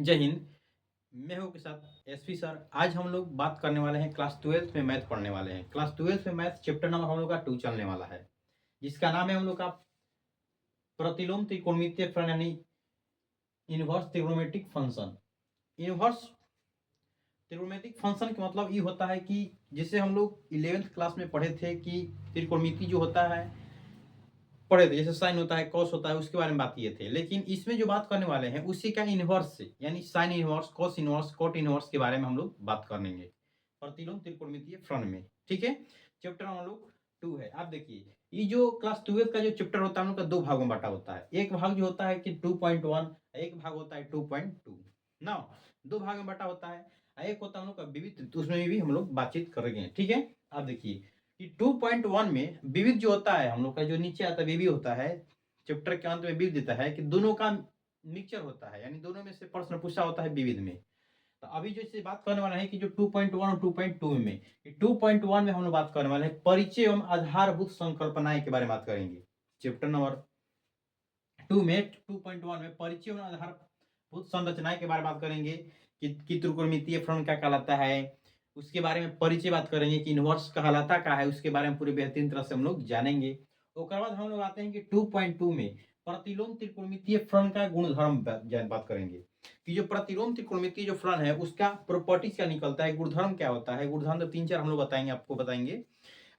जय हिंद। मैं हूँ के साथ एसपी सर। आज हम लोग बात करने वाले हैं, क्लास 12th में मैथ पढ़ने वाले हैं। क्लास 12th में मैथ चैप्टर नंबर हम लोग का 2 चलने वाला है, जिसका नाम है हम लोग का प्रतिलोम त्रिकोणमितीय फलन यानी inverse trigonometric function. Inverse trigonometric function का मतलब ये होता है कि जिसे हम लोग 11th क्लास में पढ़े थे कि त्रिकोणमिति जो होता है पढ़े थे, जैसे साइन होता है, कॉस होता है, उसके बारे में बात किए थे। लेकिन इसमें जो बात करने वाले हैं उसी का इनवर्स से, यानी sine inverse, cos inverse, cot inverse के बारे में हम लोग बात करेंगे प्रतिलोम त्रिकोणमितीय फलन में। ठीक है, चैप्टर हम लोग 2 है। आप देखिए, ये जो क्लास 12 का जो चैप्टर होता है हम लोग का 2 भागों में बांटा होता है। एक भाग जो होता है कि 2.1, एक भाग होता है 2.2 ना, 2 भाग में बांटा होता है। एक होता है हम लोग का विविध, तो उसमें भी हम लोग बातचीत करेंगे। ठीक है, आप देखिए कि 2.1 में विविध जो होता है हम लोग का, जो नीचे आता है विविध होता है, चैप्टर के अंत में विविध देता है कि दोनों का मिक्सचर होता है, यानी दोनों में से प्रश्न पूछा होता है विविध में। तो अभी जो इससे बात करने वाला है कि जो 2.1 और 2.2 में, 2.1 में हम लोग बात करने वाले हैं परिचय एवं आधारभूत संकल्पनाएं के बारे में बात करेंगे। चैप्टर नंबर 2 में 2.1 में परिचय एवं आधारभूत संरचनाएं के बारे में बात करेंगे कि त्रिकोणमितीय फलन क्या कहलाता है, उसके बारे में परिचय बात करेंगे कि इनवर्स कहलाता क्या है, उसके बारे में पूरी बेहतरीन तरह से हम लोग जानेंगे। उसके बाद हम लोग आते हैं कि 2.2 में प्रतिलोम त्रिकोणमितीय फलन का गुणधर्म बात करेंगे कि जो प्रतिलोम त्रिकोणमितीय जो फलन है उसका प्रॉपर्टीज क्या निकलता है, गुणधर्म क्या होता है। गुणधर्म तो 3-4 हम लोग बताएंगे, आपको बताएंगे,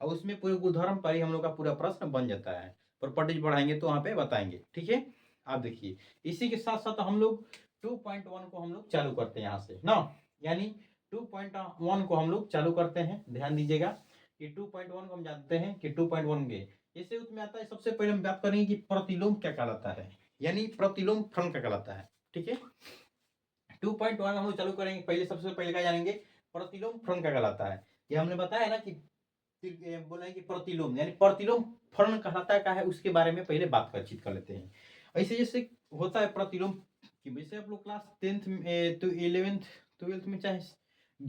और उसमें पूरे गुणधर्म पर ही हम लोग का पूरा प्रश्न बन जाता है। प्रॉपर्टीज बढ़ाएंगे तो वहां पे बताएंगे। ठीक है, आप देखिए इसी के साथ साथ हम लोग 2.1 को हम लोग चालू करते हैं यहाँ से ना, यानी 2.1 को हम लोग चालू करते हैं। ध्यान दीजिएगा कि 2.1 को हम जानते हैं कि 2.1 में जैसे उसमें आता है, सबसे पहले हम बात करेंगे कि प्रतिलोम क्या कहलाता है, यानी प्रतिलोम फलन क्या कहलाता है। ठीक है, 2.1 हम लोग चालू करेंगे। पहले सबसे पहले क्या जानेंगे, प्रतिलोम फलन क्या कहलाता है। ये हमने बताया ना कि बोला है कि प्रतिलोम यानी प्रतिलोम फलन कहलाता क्या है, उसके बारे में पहले बातचीत कर लेते हैं। ऐसे जैसे होता है प्रतिलोम कि वैसे आप लोग क्लास 10th में तो 11th 12th में चाहे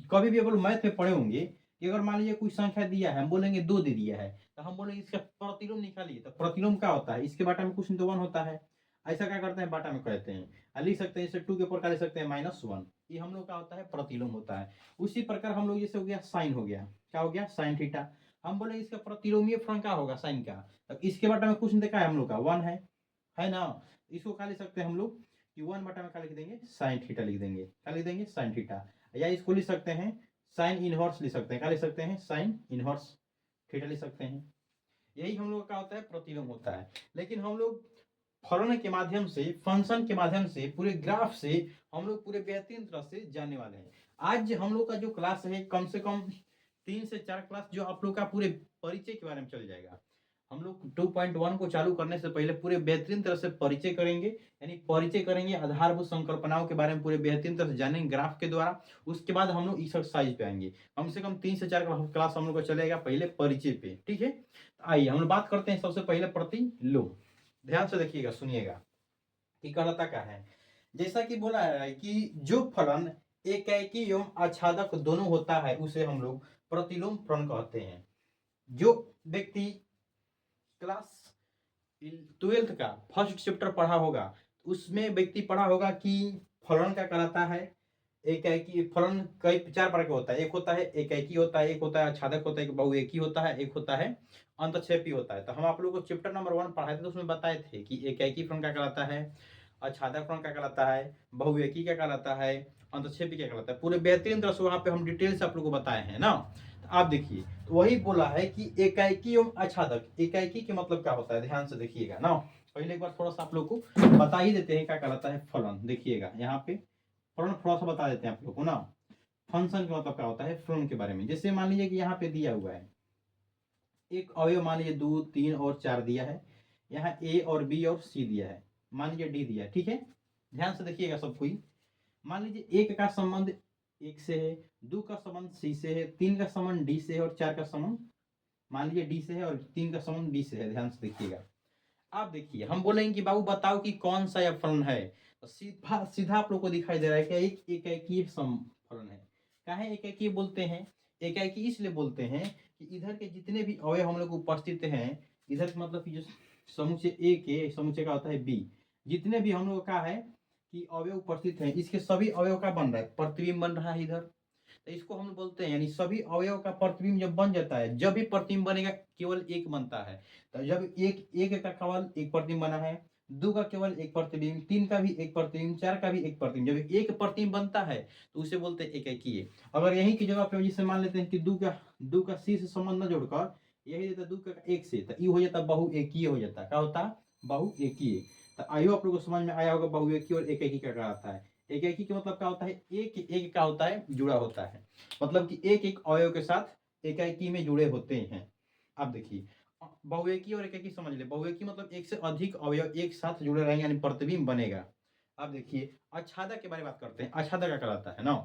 कभी भी आप लोग मैथ में पढ़े होंगे कि अगर मान लीजिए कोई संख्या दिया है, हम बोलेंगे 2 दे दिया है, तो हम बोलेंगे इसका प्रतिलोम निकालिए। तो प्रतिलोम क्या होता है, इसके बाटा में कुछ तो 1 होता है। ऐसा क्या करते हैं, बाटा में कहते हैं, लिख सकते हैं जैसे 2 के ऊपर क्या लिख सकते हैं -1। ये हम लोग का होता है प्रतिलोम होता है। उसी प्रकार हम लोग जैसे हो गया साइन, हो गया क्या हो गया साइन थीटा, हम बोले इसका प्रतिलोमीय फलन क्या होगा साइन का। तो इसके बाटा में कुछ देखा है हम लोग का 1 है ना। इसको क्या लिख सकते हैं हम लोग कि 1 बटा में क्या लिख देंगे, साइन थीटा लिख देंगे। क्या लिख देंगे, साइन थीटा। या इसको लिख सकते हैं साइन इनवर्स लिख सकते हैं। क्या लिख सकते हैं, साइन इनवर्स थीटा लिख सकते हैं। यही हम लोग का होता है प्रतिलोम होता है। लेकिन हम लोग फलन के माध्यम से, फंक्शन के माध्यम से, पूरे ग्राफ से हम लोग पूरे बेहतरीन तरह से जानने वाले हैं। आज हम लोग का जो क्लास है कम से कम 3 से 4 क्लास जो आप लोग का पूरे परिचय के बारे में चल जाएगा। हम लोग 2.1 को चालू करने से पहले पूरे बेहतरीन तरह से परिचय करेंगे, यानी परिचय करेंगे, आधारभूत संकल्पनाओं के बारे में पूरे बेहतरीन तरह से जानेंगे ग्राफ के द्वारा। उसके बाद हम लोग एक्सरसाइज पे आएंगे। कम से कम 3 से 4 क्लास हम लोग का चलेगा पहले परिचय पे। ठीक है, आइए हम लोग बात करते हैं सबसे पहले प्रतिलोम। ध्यान से देखिएगा, सुनिएगा कि कहलाता क्या है। जैसा कि बोला है कि जो फलन एकाएकी एवं आच्छादक दोनों होता है उसे हम लोग प्रतिलोम फलन कहते हैं। जो व्यक्ति क्लास 12th का फर्स्ट चैप्टर पढ़ा होगा उसमें व्यक्ति पढ़ा होगा कि फलन क्या कहलाता है। एकाएकी फलन कई 4 प्रकार का होता है। एक होता है एकाएकी होता है, एक होता है आच्छादक होता है, एक बहुएकी होता है, एक होता है अंतक्षेपी होता है। तो हम आप लोगों को चैप्टर नंबर 1 पढ़ाए थे तो उसमें बताए थे कि एकाएकी फलन क्या कहलाता है, आच्छादक फलन क्या कहलाता है, बहुएकी क्या कहलाता है, अंतक्षेपी क्या कहलाता है। पूरे बेहतरीन तरह से वहां पे हम डिटेल से आप लोग को बताए हैं ना। तो आप देखिए, तो वही बोला है कि एकाएकी एवं आच्छादक। एकाएकी के मतलब क्या होता है, ध्यान से देखिएगा ना। पहले एक बार थोड़ा सा आप लोग को बता ही देते हैं क्या कहलाता है फलन। देखिएगा यहाँ पे फलन थोड़ा सा बता देते हैं आप लोग को ना। फंक्शन का मतलब क्या होता है फलन के बारे में। जैसे मान लीजिए कि यहाँ पे दिया हुआ है एक अवयव, मान लीजिए 2 3 और 4 दिया है। यहाँ ए और बी और सी दिया है, मान लीजिए डी दिया है। ठीक है, ध्यान से देखिएगा सब कोई। मान लीजिए 1 का संबंध 1 से है, 2 का संबंध सी से है, 3 का संबंध डी से है और 4 का संबंध मान लीजिए डी से है और 3 का संबंध बी से है। ध्यान से देखिएगा। आप देखिए हम बोलेंगे कि बाबू बताओ कि कौन सा यह फलन है, तो सीधा सीधा आप लोग को दिखाई दे रहा है कि एक एकाएकी फलन है। काहे एकाएकी बोलते हैं, एकाएकी इसलिए बोलते हैं कि इधर के जितने भी अवयव हम लोग उपस्थित हैं, इधर मतलब कि जो समुच्चय ए के समुच्चय का होता है बी, जितने भी हम लोग का है कि अवयव उपस्थित है, इसके सभी अवयव का बन रहा है, प्रतिबिंब बन रहा है इधर, तो इसको हम बोलते हैं, यानी सभी अवयव का प्रतिबिंब जब बन जाता है, जब भी प्रतिबिंब बनेगा केवल एक बनता है। तो जब एक एक का केवल एक प्रतिबिंब बना है, दो का केवल एक प्रतिबिंब, तीन का भी एक प्रतिबिंब, चार का भी एक प्रतिबिंब, जब एक प्रतिबिंब बनता है तो उसे बोलते हैं एकैकीय। अगर यही की जगह पे जिसे मान लेते हैं कि दो का सी से संबंध न जोड़कर यही देता दो का एक से, तो ये हो जाता बहुएकीय हो जाता। क्या होता? बहुएकीय। तो आइयो आप लोग को समझ में आया होगा बहुएकीय और एकैकी क्या कहलाता है। एकैकी का मतलब क्या होता है? एक एक क्या होता है? जुड़ा होता है, मतलब कि एक एक अवयव के साथ एकैकी में जुड़े होते हैं। अब देखिए बहुएकी और एकैकी समझ ले। बहुएकी मतलब एक से अधिक अवयव एक साथ जुड़े रहेंगे, यानी प्रतिबिंब बनेगा। अब देखिए आच्छादक के बारे में बात करते हैं। आच्छादक क्या कहलाता है ना?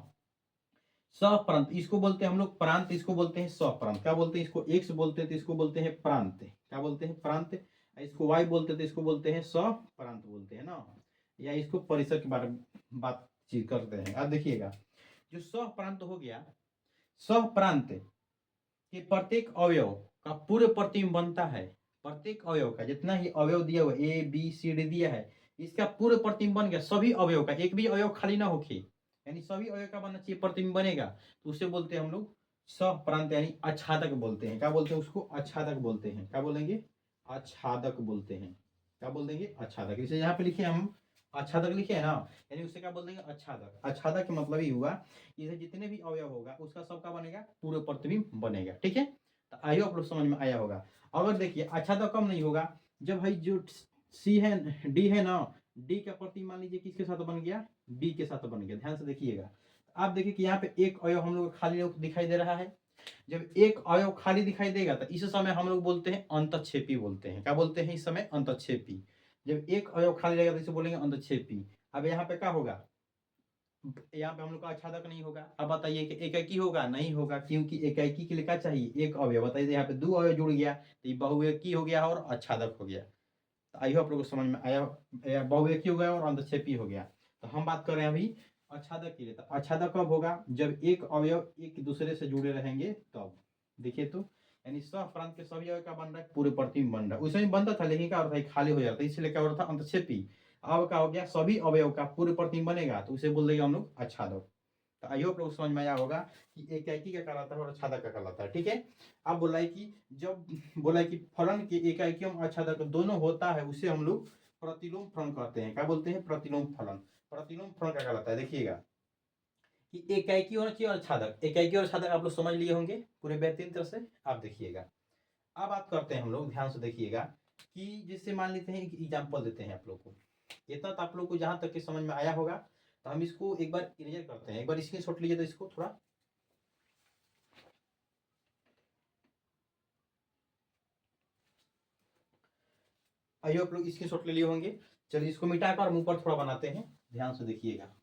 सप्रांत, इसको बोलते हैं हम लोग प्रांत, इसको बोलते हैं सप्रांत। क्या बोलते हैं? इसको एक्स बोलते हैं तो इसको बोलते हैं प्रांत। क्या बोलते हैं? प्रांत। इसको वाई बोलते हैं तो इसको बोलते हैं सप्रांत बोलते हैं ना, या इसको परिसर के बारे में बातचीत करते हैं। अब देखिएगा जो सप्रांत हो गया, सप्रांत कि प्रत्येक अवयव का पूरे प्रतिबिंब बनता है। प्रत्येक अवयव का जितना ही अवयव दिया हुआ ए बी सी डी दिया है, इसका पूरे प्रतिबिंब बन गया, सभी अवयव का, एक भी अवयव खाली ना होके, यानी सभी अवयव का बनना चाहिए, प्रतिबिंब बनेगा, तो उसे बोलते हैं हम लोग सप्रांत, यानी आच्छादक बोलते हैं। क्या बोलते हैं उसको? आच्छादक बोलते हैं। क्या बोलेंगे? आच्छादक बोलते हैं। क्या बोल देंगे? आच्छादक। जैसे यहाँ पे लिखे हम आच्छादक लिखे है ना, यानी उससे क्या बोल देंगे? आच्छादक। आच्छादक का मतलब ही हुआ कि जितने भी अवयव होगा उसका सबका बनेगा, पूरे प्रतिबिंब बनेगा। ठीक है, तो आइए आप लोग समझ में आया होगा। अगर देखिए आच्छादक कम नहीं होगा, जब भाई जो सी है डी है ना, डी का प्रतिबिंब मान लीजिए किसके साथ बन गया? बी के साथ बन गया। ध्यान से देखिएगा, आप देखिए कि यहाँ पे एक अवयव हम लोग खाली दिखाई दे रहा है। जब एक अवयव खाली दिखाई देगा तो इस समय हम लोग बोलते हैं अंतक्षेपी बोलते हैं। क्या बोलते हैं इस समय? अंतक्षेपी। जब एक अवयव खाली रहेगा तो इसे बोलेंगे अंतक्षेपी। अब यहाँ पे क्या होगा? यहाँ पे हम लोग का आच्छादक नहीं होगा। अब बताइए कि एकाकी होगा? नहीं होगा, क्योंकि एकाकी के लिए क्या चाहिए? एक अवयव। बताइए यहाँ पे दो अवयव जुड़ गया तो ये बहुएकी हो गया और आच्छादक हो गया। तो आई होप आप लोग को समझ में आया। बहुएकी हो गया और अंतक्षेपी हो गया। तो हम बात कर रहे हैं अभी आच्छादक के लिए। तो आच्छादक कब होगा? जब एक अवयव एक दूसरे से जुड़े रहेंगे तब। देखिए तो, यानी सप्रांत के सभी अवयव का बन रहा है, पूरे प्रतिबिंब बन रहा है। उसमें बनता था लेकिन क्या होता है? खाली हो जाता है, इसलिए क्या हो रहा था? अंतक्षेपी। अब क्या हो गया? सभी अवयव का पूरे प्रतिबिंब बनेगा तो उसे बोल देंगे हम लोग आच्छादक। तो आई होप लोग समझ में आया होगा कि एकाकी क्या कहलाता है और आच्छादक क्या कहलाता है। ठीक है, अब बोला है कि जब बोला है कि फलन के एकाकी एवं आच्छादक दोनों होता है उसे हम लोग प्रतिलोम फलन कहते हैं। क्या बोलते हैं? प्रतिलोम फलन। प्रतिलोम फलन क्या कहलाता है? देखिएगा कि एकाकी होना चाहिए और आच्छादक। एकाकी और आच्छादक आप लोग समझ लिए होंगे पूरे बेहतरीन तरह से। आप देखिएगा, अब बात करते हैं हम लोग, ध्यान से देखिएगा कि जिससे मान लेते हैं एक एग्जाम्पल देते हैं आप लोग को। इतना तो आप लोग को जहां तक के समझ में आया होगा, तो हम इसको एक बार इरेजर करते हैं। एक बार स्क्रीनशॉट लीजिए तो इसको थोड़ा, आइए आप लोग स्क्रीनशॉट ले लिए होंगे। चलिए इसको मिटाकर हम ऊपर थोड़ा बनाते हैं, ध्यान से देखिएगा।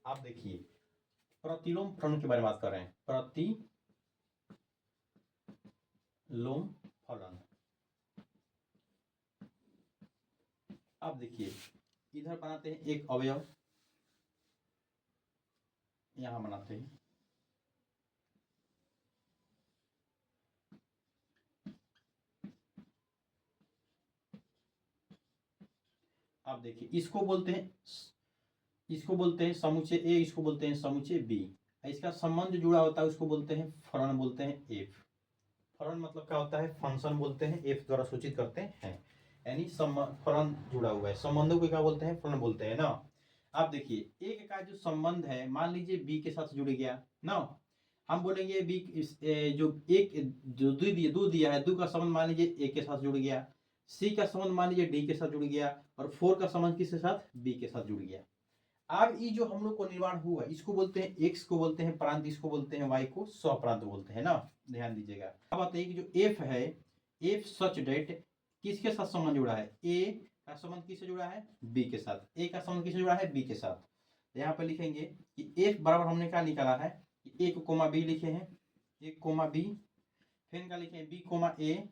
आप देखिए प्रतिलोम फलन के बारे में बात कर रहे हैं। प्रतिलोम फलन। अब देखिए इधर बनाते हैं एक अवयव, यहां बनाते हैं, आप देखिए इसको बोलते हैं समुच्चय ए, इसको बोलते हैं समुच्चय बी। इसका संबंध जुड़ा होता है उसको बोलते हैं फलन, बोलते हैं एफ। फलन मतलब क्या होता है? फंक्शन बोलते हैं, एफ द्वारा सूचित करते हैं, यानी फलन जुड़ा हुआ है, संबंधों को क्या बोलते हैं? फलन बोलते हैं ना। आप देखिए एक का जो संबंध है, मान लीजिए बी के साथ जुड़ गया ना, हम बोलेंगे बी जो एक जो दो दिया है, दो का संबंध मान लीजिए ए के साथ जुड़ गया, सी का संबंध मान लीजिए डी के साथ जुड़ गया, और 4 का संबंध किसके साथ? बी के साथ जुड़ गया। अब ये जो हम लोग को निर्माण हुआ इसको बोलते हैं एक्स को बोलते हैं प्रांत, इसको बोलते हैं वाई को स्वप्रांत बोलते हैं ना। ध्यान दीजिएगा। अब बताइए कि जो एफ है, एफ सच डेट किसके साथ संबंध जुड़ा है? ए का संबंध किससे जुड़ा है? बी के साथ। ए का संबंध किससे जुड़ा है? बी के साथ। तो यहाँ पे लिखेंगे कि एफ बराबर हमने क्या निकाला है? एक कोमा बी लिखे हैं, एक कोमा बी, फिर क्या लिखे? बी कोमा ए,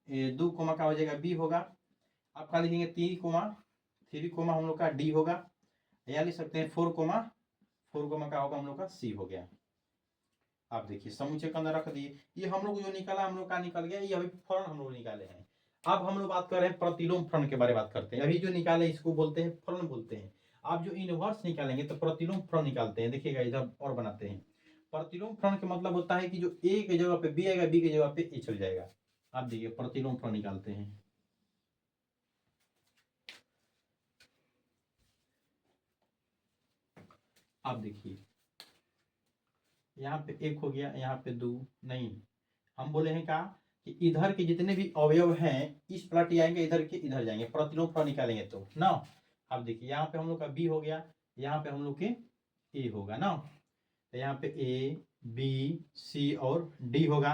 दो कोमा का हो जाएगा बी होगा। अब क्या लिखेंगे? 3 कोमा 3 कोमा हम लोग का डी होगा। या लिख सकते हैं 4 का होगा हम लोग का सी हो गया। आप देखिए समुच्चय के अंदर रख दिए। ये हम लोग जो निकाला हम लोग का निकल गया, ये अभी फलन हम लोग निकाले हैं। अब हम लोग बात कर रहे हैं प्रतिलोम फलन के बारे में बात करते हैं। अभी जो निकाले इसको बोलते हैं फलन बोलते हैं। आप जो इनवर्स निकालेंगे तो प्रतिलोम फलन निकालते हैं। देखिएगा इधर और बनाते हैं। प्रतिलोम फलन का मतलब होता है कि जो ए की जगह पे बी आएगा, बी की जगह पे ए चल जाएगा। आप देखिए प्रतिलोम फलन निकालते हैं। आप देखिए यहाँ पे एक हो गया, यहाँ पे दो नहीं, हम बोले हैं क्या कि इधर के जितने भी अवयव हैं इस पलट आएंगे, इधर के इधर जाएंगे, प्रतिलोम फलन निकालेंगे तो ना। अब देखिए यहाँ पे हम लोग का बी हो गया, यहाँ पे हम लोग के ए होगा ना। तो यहाँ पे ए बी सी और डी होगा।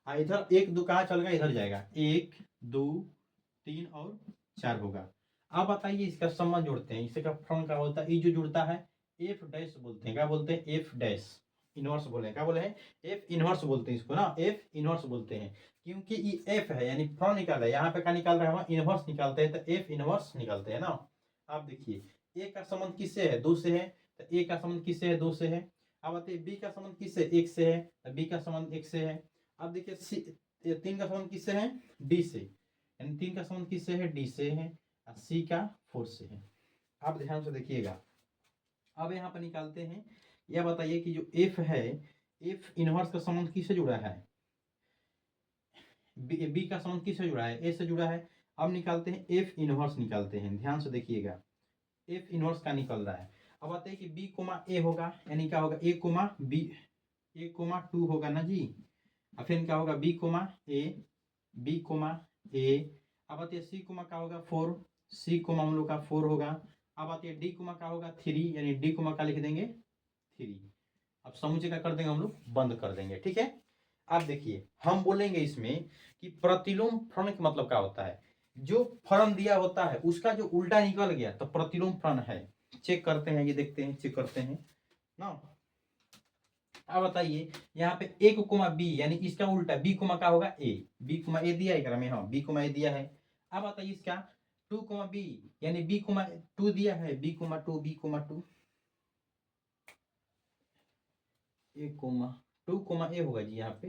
इधर एक दो कहाँ चल गया, इधर जाएगा, 1 2 3 और 4 होगा। अब बताइए इसका संबंध जोड़ते हैं। इसका फलन का होता है, ये जो जुड़ता है एफ डैश बोलते हैं। क्या बोलते हैं? एफ डैश इनवर्स बोले हैं। क्या बोले हैं? एफ इनवर्स बोलते हैं इसको ना, एफ इनवर्स बोलते हैं। क्योंकि ये एफ है यानी फलन निकाल रहा है, यहाँ पे क्या निकाल रहा है, हम इनवर्स निकालते हैं तो एफ इनवर्स निकालते हैं ना। आप देखिए ए का संबंध किससे है? 2 से है। तो ए का संबंध किससे है? 2 से है। अब बताइए बी का संबंध किससे? 1 से है। तो बी का संबंध 1 से है। अब देखिए सी 3 का संबंध किससे है? डी से, यानी 3 का संबंध किससे है? डी से है। और सी का 4 से है। आप ध्यान से देखिएगा। अब यहाँ पर निकालते हैं। यह बताइए कि जो एफ है, एफ इनवर्स का संबंध किससे जुड़ा है? बी का संबंध किससे जुड़ा है? ए से जुड़ा है। अब निकालते हैं एफ इनवर्स निकालते हैं। ध्यान से देखिएगा एफ इनवर्स का निकल रहा है। अब आते हैं कि बी कोमा ए होगा, यानी क्या होगा? ए कोमा बी, ए कोमा 2 होगा ना जी। और फिर क्या होगा? बी कोमा ए, बी कोमा ए। अब आते हैं सी कोमा क्या होगा? 4, सी कोमा हम लोग का 4 होगा। अब आते हैं डी कोमा क्या होगा? 3, यानी डी कोमा का लिख देंगे 3। अब समुच्चय का कर देंगे हम लोग, बंद कर देंगे। ठीक है। अब देखिए हम बोलेंगे इसमें कि प्रतिलोम फलन का मतलब क्या होता है? जो फलन दिया होता है उसका जो उल्टा निकल गया तो प्रतिलोम फलन है। चेक करते हैं, ये देखते हैं, चेक करते हैं ना। अब बताइए यहाँ पे एक कोमा बी, यानी इसका उल्टा बी कोमा का होगा ए, बी कोमा ए दिया है क्या में? हाँ बी कोमा ए दिया है। अब बताइए इसका 2 कोमा बी, यानी बी कोमा 2 दिया है, बी कोमा 2, बी कोमा 2, ए कोमा 2 कोमा ए होगा जी। यहाँ पे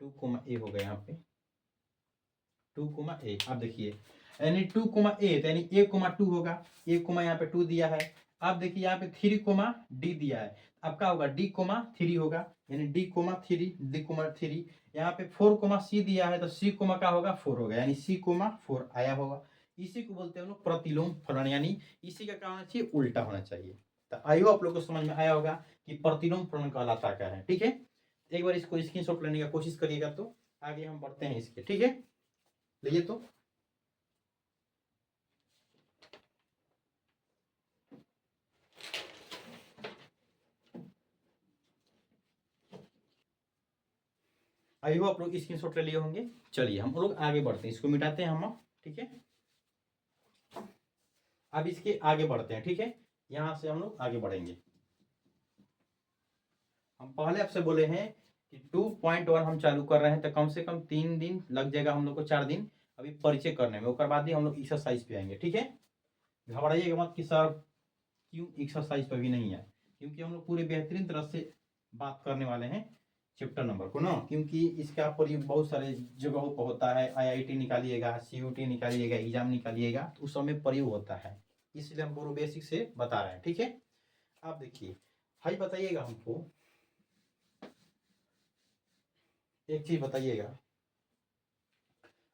2 कोमा ए होगा, यहाँ पे 2 कोमा ए। आप देखिए यानी 2 कोमा ए, यानी ए कोमा 2 होगा, ए कोमा यहाँ पे 2 दिया है। आप देखिए यहाँ पे 3 कोमा डी दिया है, अब क्या होगा? डी कोमा 3 होगा, यानी डी कोमा 3, डी कोमा 3। यहाँ पे 4 कोमा सी दिया है तो सी कोमा का होगा? 4 होगा, यानी सी कोमा 4 आया होगा। इसी को बोलते हैं हम लोग प्रतिलोम फलन, यानी इसी का क्या होना चाहिए? उल्टा होना चाहिए। तो आइयो आप लोग को समझ में आया होगा कि प्रतिलोम फलन कहलाता क्या है। ठीक है, एक बार इसको स्क्रीनशॉट लेने का कोशिश करिएगा तो आगे हम बढ़ते हैं इसके। ठीक है, लीजिए तो आई हो आप लोग स्क्रीनशॉट ले लिए होंगे। चलिए हम लोग आगे बढ़ते हैं, इसको मिटाते हैं हम। ठीक है, अब इसके आगे बढ़ते हैं। ठीक है, यहां से हम लोग आगे बढ़ेंगे। हम पहले आपसे बोले हैं कि 2.1 हम चालू कर रहे हैं तो कम से कम 3 दिन लग जाएगा हम लोग को, 4 दिन अभी परिचय करने में। उसके बाद ही हम लोग एक्सरसाइज पे आएंगे। ठीक है, घबराइएगा मत कि सर क्यों एक्सरसाइज पे भी नहीं है, क्योंकि हम लोग पूरे बेहतरीन तरह से बात करने वाले हैं चैप्टर नंबर को ना। क्योंकि इसका प्रयोग बहुत सारे जगहों पर होता है। IIT निकालिएगा, CUT निकालिएगा, एग्जाम निकालिएगा तो उस समय प्रयोग होता है, इसलिए हम पूरे बेसिक से बता रहे हैं। ठीक है, आप देखिए भाई बताइएगा हमको एक चीज बताइएगा।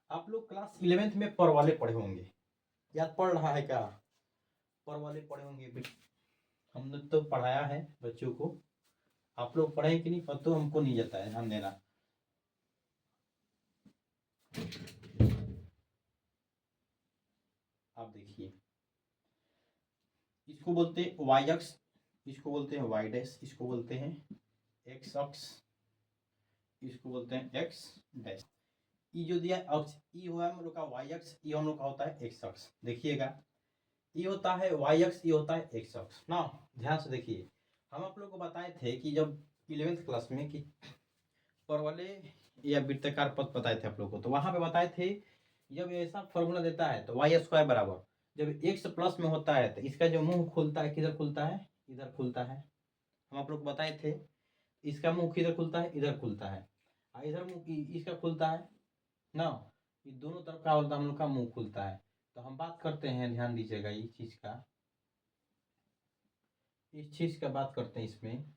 आप लोग क्लास 11th में पर वाले पढ़े होंगे, याद पड़ रहा है क्या? पर वाले पढ़े होंगे, हमने तो पढ़ाया है बच्चों को। आप लोग पढ़े कि नहीं पता, तो हमको नहीं जाता है, ध्यान देना। आप देखिए इसको बोलते हैं वाई अक्ष, इसको बोलते हैं वाई डैश, इसको बोलते हैं एक्स अक्ष, इसको बोलते हैं एक्स डैश। ये जो दिया अक्ष, ये हुआ हम लोग का वाई अक्ष, ये हम लोग का होता है एक्स अक्ष। देखिएगा ये होता है वाई अक्ष, ये होता है एक्स अक्ष ना। ध्यान से देखिए, हम आप लोग को बताए थे कि जब 11th क्लास में कि परवलय या वृत्ताकार पथ बताए थे आप लोग को, तो वहां पे बताए थे जब ऐसा फॉर्मूला देता है तो वाई स्क्वायर बराबर जब x प्लस में होता है तो इसका जो मुंह खुलता है किधर खुलता है, इधर खुलता है। हम आप लोग बताए थे इसका मुंह किधर खुलता है, इधर खुलता है। इधर मुंह इसका खुलता है ना, ये दोनों तरफ का होता है हम लोग का मुंह खुलता है। तो हम बात करते हैं, ध्यान दीजिएगा इस चीज का बात करते हैं इसमें।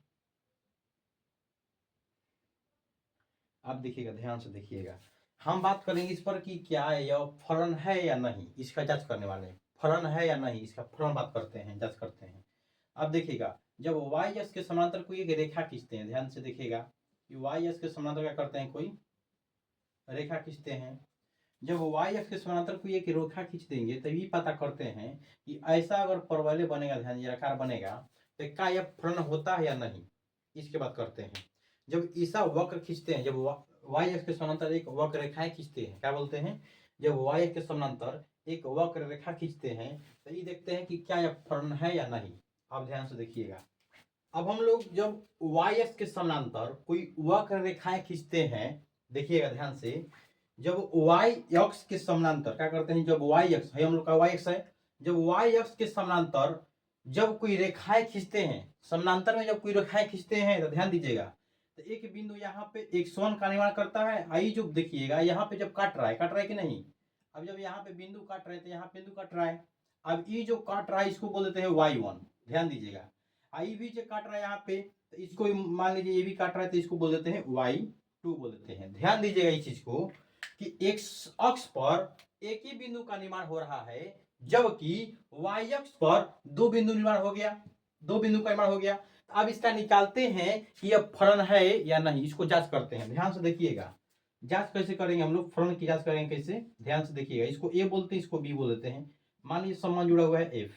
आप देखिएगा, ध्यान से देखिएगा, हम बात करेंगे इस पर कि क्या यह फलन है या नहीं, इसका जांच करने वाले हैं। फलन है या नहीं, इसका फलन बात करते हैं, जांच करते हैं। अब देखिएगा, जब वाई एक्स के समांतर कोई एक रेखा खींचते हैं, ध्यान से देखिएगा, वाई एक्स के समांतर क्या करते हैं, कोई रेखा खींचते हैं। जब वाई एक्स के समांतर कोई एक रेखा खींच देंगे तो ये पता करते हैं कि ऐसा अगर परवलय बनेगा, ध्यान आकार बनेगा, तो क्या यह फलन होता है या नहीं, इसके बात करते हैं। जब ऐसा वक्र खींचते हैं, जब वाई एक्स के समांतर एक वक्र रेखाएं खींचते हैं, क्या बोलते हैं, जब वाई एक्स के समांतर एक वक्र रेखा खींचते हैं तो ये देखते हैं कि क्या यह फलन है या नहीं। आप ध्यान से देखिएगा, अब हम लोग जब वाई एक्स के समांतर कोई वक्र रेखाएं खींचते हैं, देखिएगा ध्यान से, जब वाई एक्स के समांतर क्या करते हैं, जब वाई एक्स है, हम लोग का वाई एक्स है, जब वाई एक्स के समांतर जब कोई रेखाएं खींचते हैं, समानांतर में जब कोई रेखाएं खींचते हैं तो ध्यान दीजिएगा, तो एक बिंदु यहाँ पे x1 का निर्माण करता है। आई जो देखिएगा यहाँ पे जब काट रहा है कि नहीं, अब जब यहाँ पे बिंदु काट रहे थे, यहाँ बिंदु काट रहा है, अब ये जो काट रहा है इसको बोल देते हैं y1। ध्यान दीजिएगा, आई भी जो काट रहा है यहाँ पे, तो इसको मान लीजिए ये भी काट रहा है तो इसको बोल देते हैं y2 बोल देते हैं। ध्यान दीजिएगा इस चीज को कि x अक्ष पर एक ही बिंदु का निर्माण हो रहा है, जबकि y अक्ष पर दो बिंदु निर्माण हो गया, दो बिंदु का निर्माण हो गया। अब इसका निकालते हैं कि यह फलन है या नहीं, इसको जांच करते हैं। ध्यान से देखिएगा, जांच कैसे करेंगे हम लोग, फलन की जांच करेंगे कैसे, ध्यान से देखिएगा। इसको ए बोलते हैं, इसको बी बोल देते हैं। मान लीजिए सम्बन्ध जुड़ा हुआ है एफ,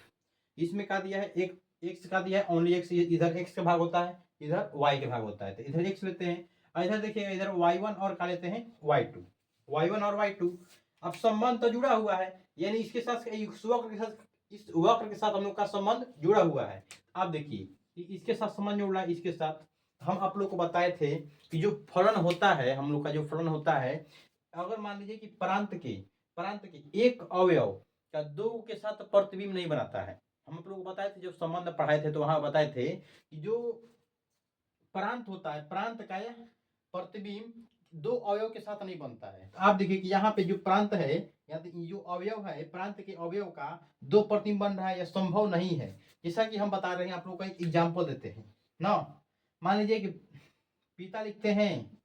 इसमें क्या दिया है, एक एक्स का दिया है, ओनली एक्स, इधर एक्स का भाग होता है, इधर वाई का भाग होता है, तो इधर एक्स लेते हैं, इधर देखिएगा इधर y1 और क्या लेते हैं y2, y1 और y2। अब संबंध तो जुड़ा हुआ है, यानी इसके साथ इस वक्र के साथ हम लोग का संबंध जुड़ा हुआ है। आप देखिए इसके साथ संबंध जुड़ा है, इसके साथ हम आप लोग को बताए थे कि जो फलन होता है, हम लोग का जो फलन होता है, अगर मान लीजिए कि प्रांत के एक अवयव का दो के साथ प्रतिबिंब नहीं बनाता है। हम आप लोग को बताए थे, जब संबंध पढ़ाए थे तो वहां बताए थे कि जो प्रांत होता है, प्रांत का प्रतिबिंब दो अवयव के साथ नहीं बनता है। आप देखिए कि यहाँ पे जो प्रांत है या जो अवयव है, प्रांत के अवयव का दो प्रतिबिंब बन रहा है, यह संभव नहीं है। जैसा कि हम बता रहे हैं, आप लोग का एक एग्जाम्पल देते हैं ना। मान लीजिए कि पिता लिखते हैं,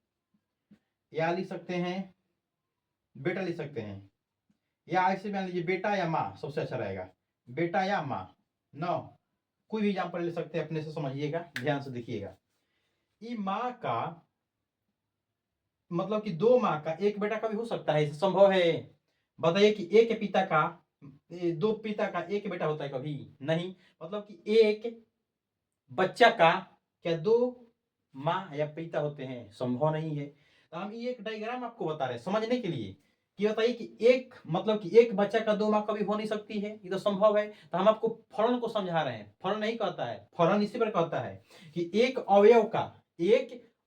या लिख सकते हैं बेटा लिख सकते हैं, या ऐसे मान लीजिए बेटा या माँ सबसे अच्छा रहेगा, बेटा या माँ ना, कोई भी एग्जाम्पल ले सकते हैं, अपने से समझिएगा, ध्यान से देखिएगा। ये माँ का मतलब कि दो माँ का एक बेटा का भी हो सकता है, संभव है? बताइए कि एक पिता का दो पिता का एक बेटा होता है, कभी नहीं। मतलब कि एक बच्चा का क्या दो माँ या पिता होते हैं, संभव नहीं है। तो हम ये एक डायग्राम आपको बता रहे हैं समझने के लिए कि बताइए कि एक मतलब कि एक बच्चा का दो माँ कभी हो नहीं सकती है, ये तो संभव है। तो हम आपको फलन को समझा रहे हैं, फलन नहीं कहता है, फलन इसी पर कहता है कि एक अवयव का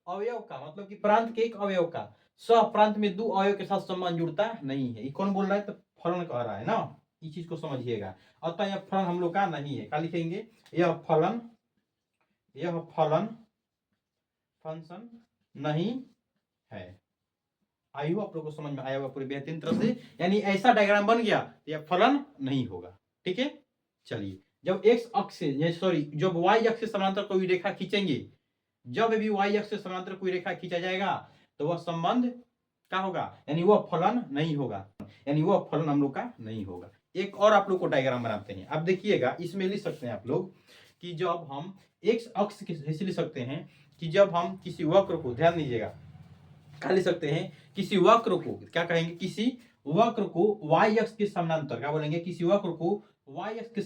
मतलब कि प्रांत के एक अवयव का सह प्रांत में दो अवयव के साथ संबंध जुड़ता नहीं है। ये कौन बोल रहा है, तो फलन कह रहा है ना, इस चीज को समझिएगा। अतः यह फलन हम लोग का नहीं है। क्या लिखेंगे, यह फलन फंक्शन नहीं है। आई हो आप लोग को समझ में आया होगा पूरी बेहतरीन तरह से, यानी ऐसा डायग्राम बन गया तो यह फलन नहीं होगा। ठीक है, चलिए, जब एक्स अक्ष से सॉरी जब वाई अक्ष से समांतर कोई रेखा खींचेंगे, जब भी वाई अक्ष से समांतर कोई रेखा खींचा जाएगा तो वह संबंध क्या होगा, यानी वह फलन नहीं होगा, यानी वह फलन हम लोग का नहीं होगा। एक और आप लोग को डायग्राम बनाते हैं। अब देखिएगा, इसमें लिख सकते हैं आप लोग कि जब हम एक्स अक्ष से लिख सकते हैं कि जब हम किसी वक्र को, ध्यान दीजिएगा, क्या लिख सकते हैं, किसी वक्र को क्या कहेंगे, किसी वक्र को वाई अक्ष के समांतर, क्या बोलेंगे, किसी वक्र को वाई अक्ष के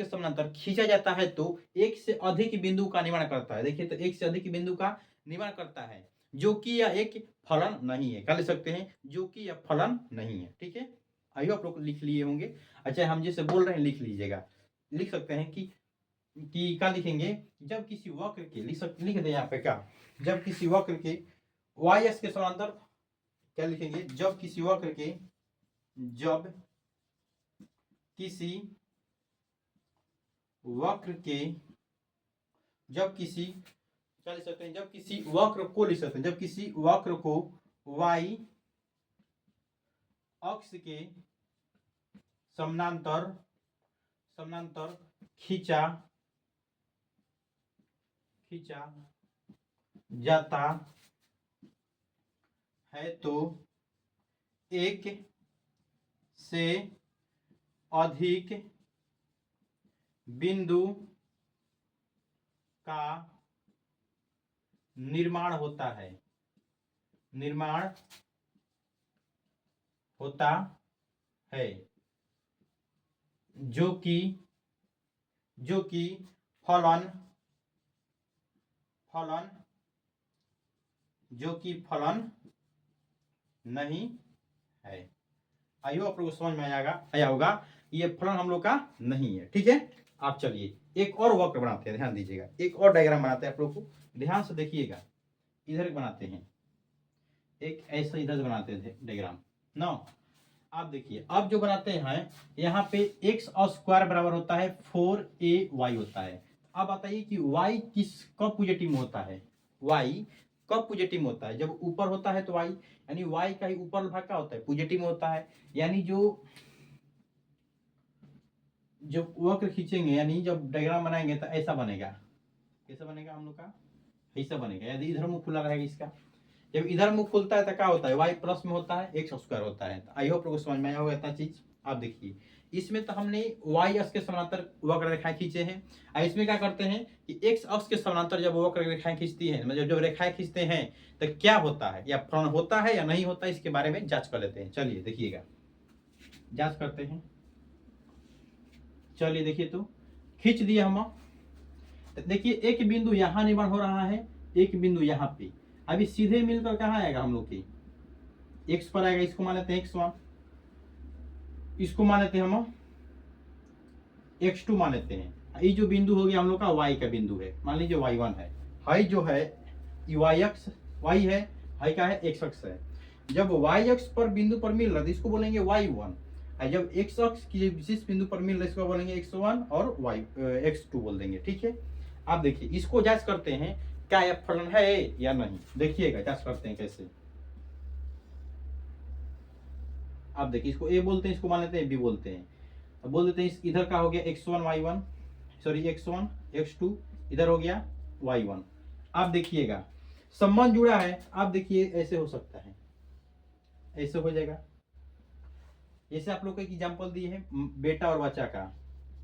समांतर खींचा जाता है तो एक से अधिक बिंदु का निर्माण करता है। देखिए, तो एक से अधिक बिंदु का निर्माण करता है, जो कि यह एक फलन नहीं है। क्या लिख सकते हैं, जो कि यह फलन नहीं है। ठीक है, आइए आप लोग लिख लिए होंगे। अच्छा, हम जैसे बोल रहे हैं लिख लीजिएगा। लिख सकते हैं कि क्या लिखेंगे, जब किसी वक्र के लिख दे यहाँ पे, क्या, जब किसी वक्र के वाई एक्स के समांतर, क्या लिखेंगे, जब किसी वक्र के किसी वक्र के, जब किसी, क्या लिख सकते हैं, जब किसी वक्र को लिख सकते हैं, जब किसी वक्र को y अक्ष के समानांतर समानांतर खींचा खींचा जाता है तो एक से अधिक बिंदु का निर्माण होता है, निर्माण होता है, जो कि फलन फलन जो कि फलन नहीं है। आइए आप लोग को समझ में आया होगा, ये फलन हम लोग का नहीं है। ठीक है, आप चलिए एक और वक्र बनाते हैं, ध्यान दीजिएगा, एक और डायग्राम बनाते हैं, आप लोग को ध्यान से देखिएगा। इधर बनाते हैं एक ऐसा, इधर बनाते थे डायग्राम ना। आप देखिए अब जो बनाते हैं यहाँ पे x और स्क्वायर बराबर होता है 4ay होता है। अब बताइए कि y कब पॉजिटिव में होता है, y कब पॉजिटिव में होता है, जब ऊपर होता है तो y, यानी y का ही ऊपर भाग क्या होता है, पॉजिटिव में होता है। यानी जो जब वक्र खींचेंगे, यानी जब डायग्राम बनाएंगे तो ऐसा बनेगा, कैसा बनेगा हम लोग का, ऐसा बनेगा। यदि इधर मुंह खुला रहेगा इसका, जब इधर मुंह खुलता है तो क्या होता है, y प्लस में होता है, x स्क्वायर होता है। आई होप लोगों को समझ में आया होगा इतना चीज। आप देखिए इसमें तो हमने y अक्ष के समानांतर वक्र रेखाएं खींचे हैं, और इसमें क्या करते हैं कि x अक्ष के समानांतर जब वक्र रेखाएं खींचती हैं, मतलब जब रेखाएं खींचते हैं तो क्या होता है, या फलन होता है या नहीं होता, इसके बारे में जांच कर लेते हैं। चलिए देखिएगा, जांच करते हैं। चलिए देखिए, तो खींच दिए हम। देखिए एक बिंदु यहाँ निर्माण हो रहा है, एक बिंदु यहाँ पे, अभी सीधे मिलकर कहाँ आएगा हम लोग की, x पर आएगा। इसको मान लेते हैं x1, इसको मान लेते हैं हम x2 मान लेते हैं। ये जो बिंदु हो गया हम लोग का y का बिंदु है, मान लीजिए y1 है, हाई जो है y अक्ष y है, हाई का है x अक्ष है। जब y अक्ष पर बिंदु पर मिल रहा है इसको बोलेंगे y1, और जब x अक्ष की विशेष बिंदु पर मिल रहा है इसको बोलेंगे x1 और x2 बोल देंगे। ठीक है, आप देखिए इसको जांच करते हैं क्या यह फलन है या नहीं। देखिएगा जांच करते हैं कैसे। आप देखिए इसको a बोलते हैं, इसको मान लेते हैं b बोलते हैं। अब बोल देते हैं इधर का हो गया x1 y1, sorry x1 x2, इधर हो गया y1। आप देखिएगा संबंध जुड़ा है। आप देखिए ऐसे हो सकता है, ऐसे हो जाएगा। जैसे आप लोग को एक एग्जाम्पल दिए है बेटा और बच्चा का,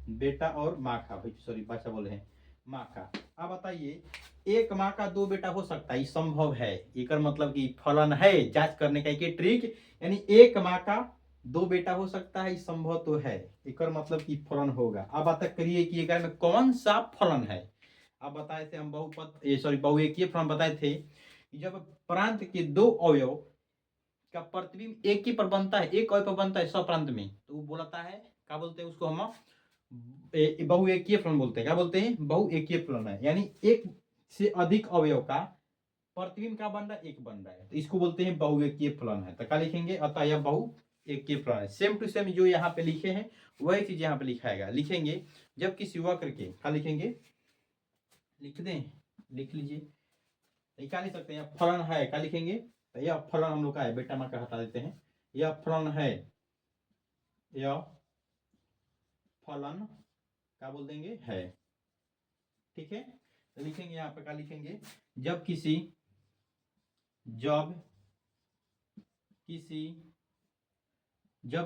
बेटा और माँ का, भाई सॉरी बच्चा बोले हैं, माँ का। अब बताइए एक माँ का दो बेटा हो सकता है, संभव है, एक मतलब कि फलन है, जांच करने का एक ट्रिक। यानी एक माँ का दो बेटा हो सकता है, संभव तो है, एक मतलब कि फलन होगा। अब बात करिए कि एक में कौन सा फलन है। अब बताए थे हम बहुपद, सॉरी बहुएकीय फलन बताए थे, जब प्रांत के दो अवयव का प्रतिबिंब एक ही पर बनता है, एक अवयव पर बनता है स्वप्रांत में, तो वो बोलता है, क्या बोलते हैं उसको हम, बहुएकीय फलन बोलते हैं। क्या बोलते हैं, बहुएकीय फलन है, यानी एक से अधिक अवयव का प्रतिबिंब का बन रहा है, एक बन रहा है, तो इसको बोलते हैं बहुएकीय फलन है। तो क्या लिखेंगे, अतः यह बहुएकीय फलन है। सेम टू सेम जो यहाँ पे लिखे हैं वही चीज यहाँ पे लिखाएगा, लिखेंगे जब किसी वक्र के, क्या लिखेंगे, लिख दें, लिख लीजिए, क्या लिख सकते हैं, फलन है, क्या लिखेंगे, तो यह फलन हम लोग का है, बेटा माँ का हटा देते हैं, यह फलन है, यह फलन क्या बोल देंगे, है। ठीक है, तो लिखेंगे यहाँ पे, क्या लिखेंगे, जब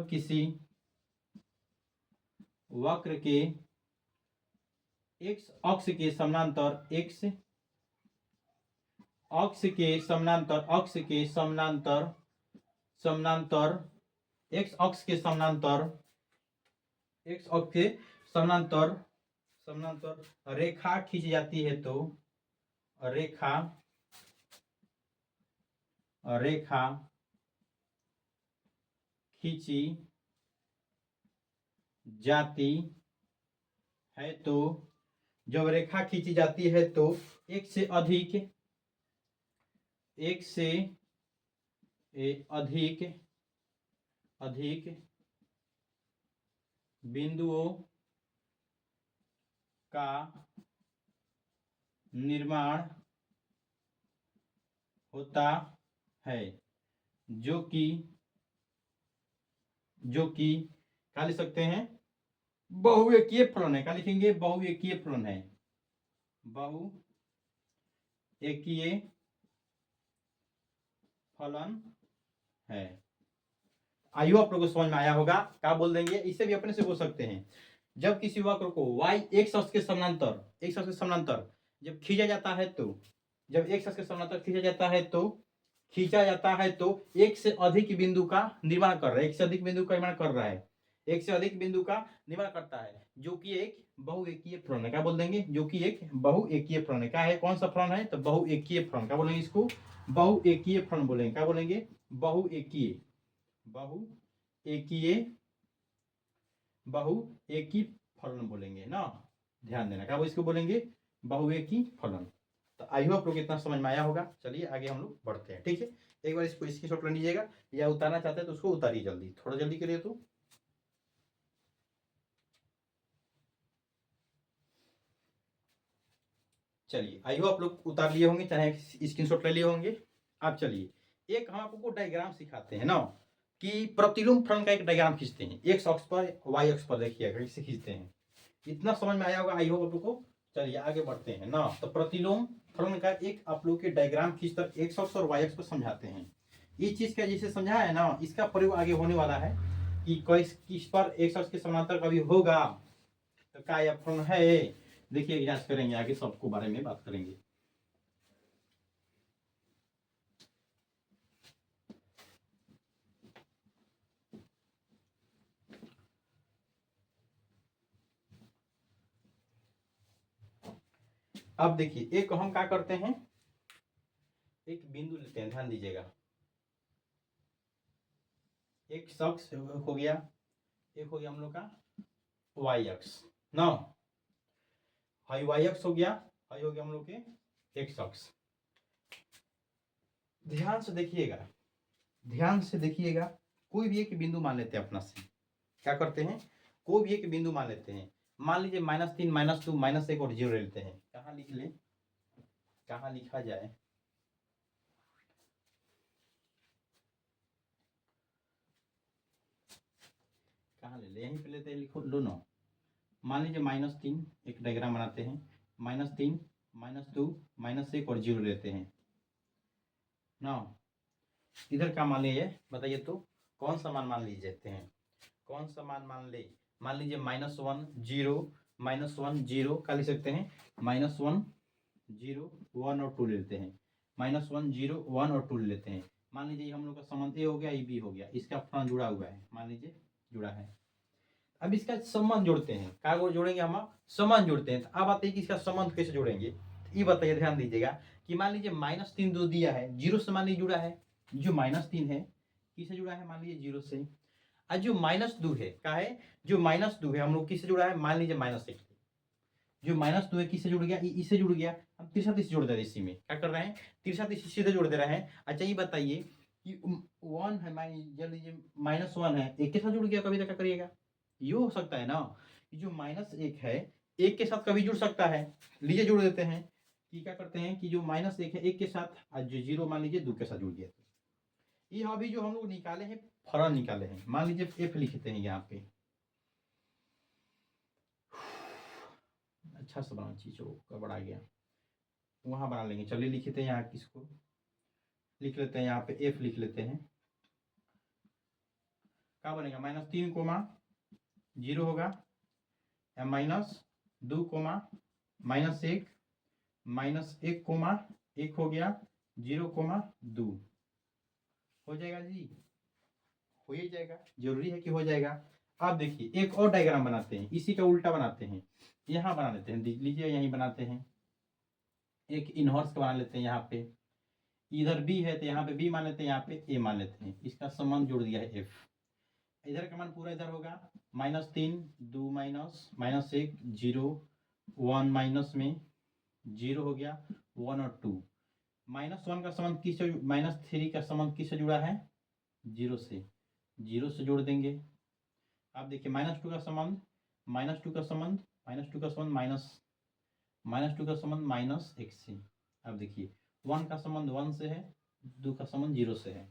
किसी वक्र के x अक्ष के समानांतर, x अक्ष के समानांतर x अक्ष के समानांतर रेखा खींच जाती है, तो रेखा खींची जाती है, तो जब रेखा खींची जाती है तो एक से अधिक बिंदुओं का निर्माण होता है, जो कि क्या लिख सकते हैं, बहुएकीय फलन है। क्या लिखेंगे, बहुएकीय फलन है, बहुएकीय फलन है। आयु आप लोगों को समझ में आया होगा। क्या बोल देंगे, इसे भी अपने से बोल सकते हैं। जब किसी वक्र को y एक अक्ष के समानांतर जब खींचा जाता है तो, जब एक अक्ष के समानांतर खींचा जाता है तो एक से अधिक बिंदु का निर्माण कर रहा है, एक से अधिक बिंदु का निर्माण कर रहा है, एक से अधिक बिंदु का निर्माण करता है, जो कि एक बहुएकीय फलन है। क्या बोल देंगे, जो कि एक बहुएकीय फलन है। क्या है, कौन सा फलन है, तो बहुएकीय फलन। क्या बोलेंगे, इसको बहुएकीय फलन बोलेंगे। क्या बोलेंगे, बहुएकीय फलन बोलेंगे ना, ध्यान देना। क्या वो इसको बोलेंगे, बहुएकी फलन। तो आई होप आप लोग इतना समझ में आया होगा। चलिए आगे हम लोग बढ़ते हैं, ठीक है। एक बार इसको स्क्रीनशॉट ले लीजिएगा, या उतारना चाहते हैं तो उसको उतारिए जल्दी, थोड़ा जल्दी करिए। तो चलिए, आई होप आप लोग उतार लिए होंगे, चाहे स्क्रीनशॉट ले लिए होंगे। अब चलिए, एक हम आपको डायग्राम सिखाते हैं ना, कि प्रतिलोम फलन का एक डायग्राम खींचते हैं, एक्स अक्ष पर वाई अक्ष पर, देखिएगा कैसे खींचते हैं। इतना समझ में आया होगा, आई होप आप लोग को। चलिए आगे बढ़ते हैं ना। तो प्रतिलोम फलन का एक आप लोग के डायग्राम खींचकर एक्स अक्ष और वाई अक्ष पर समझाते हैं। इस चीज का जैसे समझा है ना, इसका प्रयोग आगे होने वाला है कि किस पर एक्स अक्ष के समानांतर कभी होगा तो क्या यह फलन है। देखिए जांच करेंगे, आगे सबको बारे में बात करेंगे। अब देखिए, एक हम क्या करते हैं, एक बिंदु लेते हैं, ध्यान दीजिएगा। एक शख्स हो गया, एक हो गया हम लोग का वाई अक्ष ना, हाई वाई अक्ष हो गया, हाई हो गया हम लोग के एक्स अक्ष। ध्यान से देखिएगा, कोई भी एक बिंदु मान लेते हैं अपना से। क्या करते हैं, कोई भी एक बिंदु मान लेते हैं। मान लीजिए -3, -2, -1 और 0 लेते हैं। कहाँ लिख ले, कहाँ लिखा जाए, कहाँ ले यहीं पे लेते हैं, लिखो लो ना। मान लीजिए -3 एक डायग्राम बनाते हैं, -3, -2, -1 और 0 लेते हैं ना। इधर क्या मान लीजिए, बताइए तो, कौन सा मान लीजिए हैं, कौन सा मान मान लीजिए -1, 0, -1, 0 क्या लिख सकते हैं, -1, 0, 1 और 2 लेते हैं, -1, 0, 1 और 2 लेते हैं। मान लीजिए हम लोग का संबंध ए हो गया, ये बी हो गया, इसका फलन जुड़ा हुआ है, मान लीजिए जुड़ा है। अब इसका संबंध जोड़ते हैं, क्या जोड़ेंगे हम, संबंध जोड़ते हैं। अब आते हैं कि इसका संबंध कैसे जोड़ेंगे, ये बताइए, ध्यान दीजिएगा। कि मान लीजिए -3 दो दिया है, 0 से मान लीजिए जुड़ा है, जो -3 है किससे जुड़ा है, मान लीजिए 0 से। और जो -2 है, क्या है, जो -2 है हम लोग किससे जुड़ा है, मान लीजिए -1, जो -2 है किससे जुड़ गया, इससे जुड़ गया। हम तिरछा इसे जोड़ दे रहे हैं, इसी में क्या कर रहे हैं, तिरछा इसे सीधे जोड़ दे रहे हैं। अच्छा ये बताइए कि 1 है, मान लीजिए -1 है, एक के साथ जुड़ गया, कभी तक क्या करिएगा, ये हो सकता है ना कि जो -1 है एक के साथ कभी जुड़ सकता है, लीजिए जोड़ देते हैं। कि क्या करते हैं कि जो -1 है एक के साथ, और जो 0 मान लीजिए 2 के साथ जुड़ गया। ये अभी जो हम लोग निकाले हैं, फलन निकाले हैं, मान लीजिए f लिखते हैं यहाँ पे। अच्छा सा बना चीज हो, गड़बड़ा गया, वहां बना लेंगे। चलिए लिखते हैं यहाँ, किसको लिख लेते हैं, यहाँ पे f लिख लेते हैं। क्या बनेगा, -3 कोमा 0 होगा, या -2 कोमा -1, -1 कोमा 1 हो गया, 0 कोमा 2 हो जाएगा जी, हो ही जाएगा, जरूरी है कि हो जाएगा। अब देखिए एक और डायग्राम बनाते हैं, इसी का उल्टा बनाते हैं, यहाँ बना लेते हैं, देख लीजिए यहीं बनाते हैं, एक इनवर्स का बना लेते हैं यहाँ पे। इधर b है तो यहाँ पे b मान लेते हैं, यहाँ पे a मान लेते हैं, इसका संबंध जोड़ दिया है f। इधर का मान पूरा इधर होगा, -3, 2 -1, 0, 1 माइनस में 0 हो गया, 1 और 2। -1 का संबंध किससे, -3 का संबंध किससे जुड़ा है, 0 से, 0 से जोड़ देंगे। आप देखिए -2 का संबंध -2 का संबंध -2 का संबंध -2 का संबंध -1 से। अब देखिए 1 का संबंध 1 से है, 2 का संबंध 0 से है।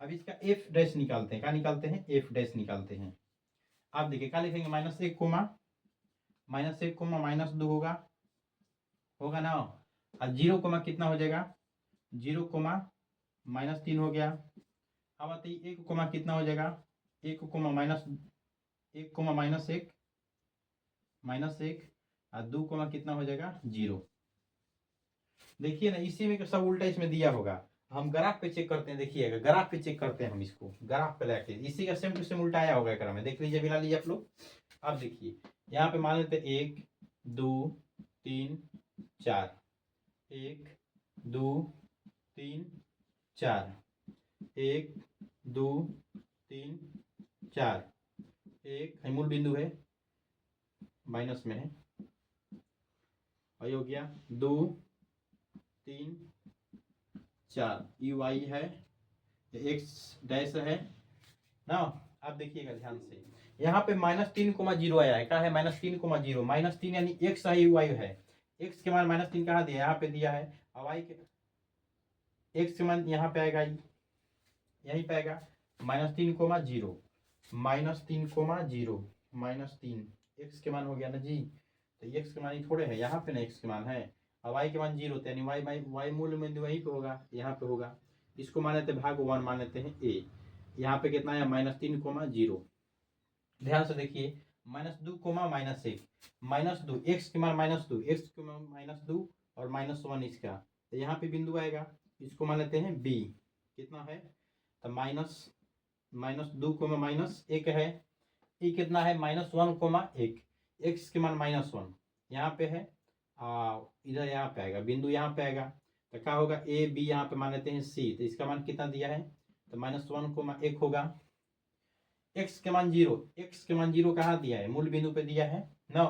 अब इसका एफ डैश निकालते हैं। क्या निकालते हैं? एफ डैश निकालते हैं। आप देखिए क्या लिखेंगे? -1 कोमा -2 होगा ना। और 0 कोमा कितना हो जाएगा? 0 कोमा -3 हो गया। अब बताइए 1 कोमा कितना हो जाएगा? 1 कोमा -1 कोमा -1 और 2 कोमा कितना हो जाएगा? 0। देखिए ना, इसी में सब उल्टा इसमें दिया होगा। हम ग्राफ पे चेक करते हैं। देखिएगा ग्राफ पे चेक करते हैं, हम इसको ग्राफ पे लेके इसी का सेम टू सेम उल्टा आया होगा एकरा में। देख लीजिए, मिला लीजिए आप लोग। अब देखिए यहाँ पे मान लेते 1 2 3 4, 1 2 3 4, 1 2 3 4, 1 मूल बिंदु है, माइनस में है, और ये हो गया 2 3 4, यू आई है, एक्स डैश है ना। आप देखिएगा ध्यान से, यहाँ पे -3,0 आया है। क्या है? -3,0 -3 यानी एक्स है, यू आई है। एक्स के मान -3 कहाँ दिया? यहाँ पे दिया है। अब वाई के एक्स के मान यहाँ पे आएगा, यहीं पे आएगा -3,0 -3,0 एक्स के मान हो गया ना जी। तो एक्स के मान ही थोड़े है, यहाँ पे ना एक्स के मान है। और वाई के मान 0 थे, यानी वाई मूल में वहीं पे होगा, यहाँ पे होगा। इसको मान लेते भाग 1, मान लेते हैं ए। यहाँ पे कितना है? -3,0। ध्यान से देखिए, -2, -1 -2, एक्स के मान -2, एक्स के मान -2 और -1 इसका। तो यहाँ पे बिंदु आएगा, इसको मान लेते हैं बी। कितना है? तो -2, -1 है। ई कितना है? -1, एक्स के मान -1 यहाँ पे है, इधर यहाँ पे आएगा, बिंदु यहाँ पे आएगा। तो क्या होगा? ए बी यहाँ पे मान लेते हैं सी। तो इसका मान कितना दिया है? तो -1, होगा। एक्स के मान 0, एक्स के मान 0 कहाँ दिया है? मूल बिंदु पे दिया है ना।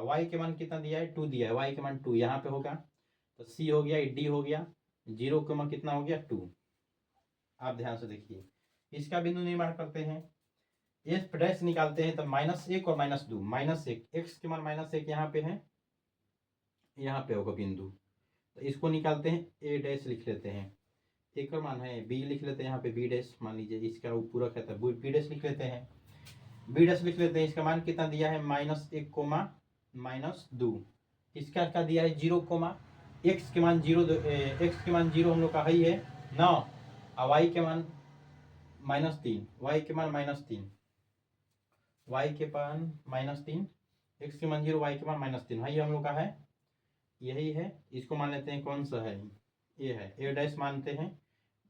वाई के मान कितना दिया है? 2 दिया है, वाई के मान 2 यहाँ पे होगा। तो सी हो गया, डी हो गया, 0 के मान कितना हो गया? 2। आप ध्यान से देखिए, इसका बिंदु निर्माण करते हैं, एफ डैश निकालते हैं। तो -1 और -2, -1, एक्स के मान -1 यहाँ पे है, यहाँ पे होगा बिंदु। तो इसको निकालते हैं, ए डैश लिख लेते हैं। एक और मान है बी, लिख लेते हैं यहाँ पे बी डैश। मान लीजिए इसका वो पूरा कहता है, बी डैश लिख लेते हैं, बी डैश लिख लेते हैं। इसका मान कितना दिया है? -1, -2। इसका क्या दिया है? 0, एक्स के मान 0, एक्स के मान 0 हम लोग का ही है ना। और वाई के मान -3, वाई के मान -3, वाई के मान -3, एक्स के मान 0, वाई के मान -3, हाँ ये हम लोग का है, यही है। इसको मान लेते हैं, कौन सा है? ये है, ए डैश मानते हैं।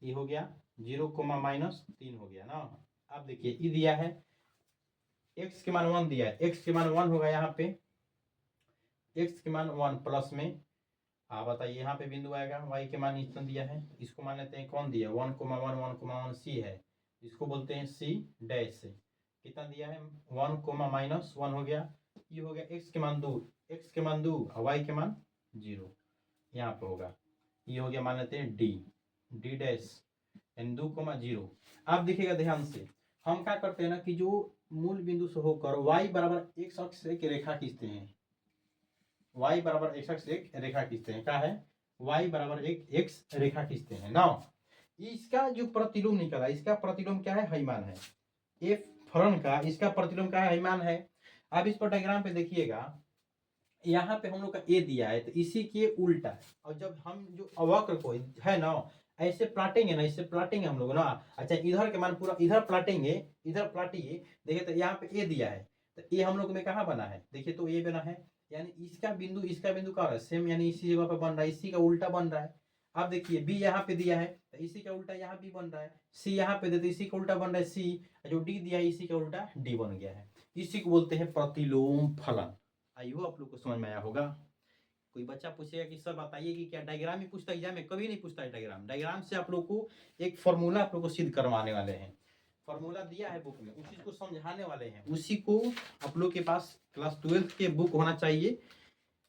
ये हो गया 0, -3 हो गया ना। अब देखिए ई दिया है, एक्स के मान 1 दिया है, एक्स के मान 1 होगा यहाँ पे, एक्स के मान 1 प्लस में। आप बताइए यहाँ पे बिंदु आएगा, वाई के मान इतना दिया है। इसको मान लेते हैं, कौन दिया? 1,1 सी है, इसको बोलते हैं सी डैश। कितना दिया है? 1, -1 हो गया। ये हो गया एक्स के मान 2, एक्स के मान 2 और वाई के मान 0 यहाँ पे होगा। ये हो गया, मान लेते हैं डी डैश, यानी 2,0। आप देखिएगा ध्यान से, हम क्या करते हैं ना कि जो मूल बिंदु से होकर y बराबर x अक्ष से एक रेखा खींचते हैं, y बराबर x अक्ष से एक रेखा खींचते हैं। क्या है? y बराबर एक x रेखा खींचते हैं ना। इसका जो प्रतिलोम निकला, इसका प्रतिलोम क्या है? हईमान है। एफ फलन का इसका प्रतिलोम क्या है? हईमान है। अब इस पर डायग्राम पे देखिएगा, यहाँ पे हम लोग का ए दिया है, तो इसी के उल्टा। और जब हम जो वक्र को है ना ऐसे प्लाटेंगे ना, इससे प्लाटेंगे हम लोग ना। अच्छा, इधर के मान पूरा इधर प्लाटेंगे, इधर प्लाटिए। देखिए तो यहाँ पे ए दिया है, तो ए हम लोग में कहाँ बना है? देखिए तो ए बना है, यानी इसका बिंदु का है सेम, यानी इसी जगह पे बन रहा है, इसी का उल्टा बन रहा है। अब देखिए बी यहाँ पे दिया है, तो इसी का उल्टा यहाँ बी बन रहा है। सी यहाँ पे देते, इसी का उल्टा बन रहा है सी। जो डी दिया है, इसी का उल्टा डी बन गया है। इसी को बोलते हैं प्रतिलोम फलन। आइयो आप लोग को समझ में आया होगा। कोई बच्चा पूछेगा कि सर बताइए कि क्या डायग्राम ही पूछता है एग्जाम में? कभी नहीं पूछता है डायग्राम। डायग्राम से आप लोग को एक फॉर्मूला आप लोग को सिद्ध करवाने वाले हैं। फॉर्मूला दिया है बुक में, उसी को समझाने वाले हैं। उसी को आप लोग के पास क्लास 12 के बुक होना चाहिए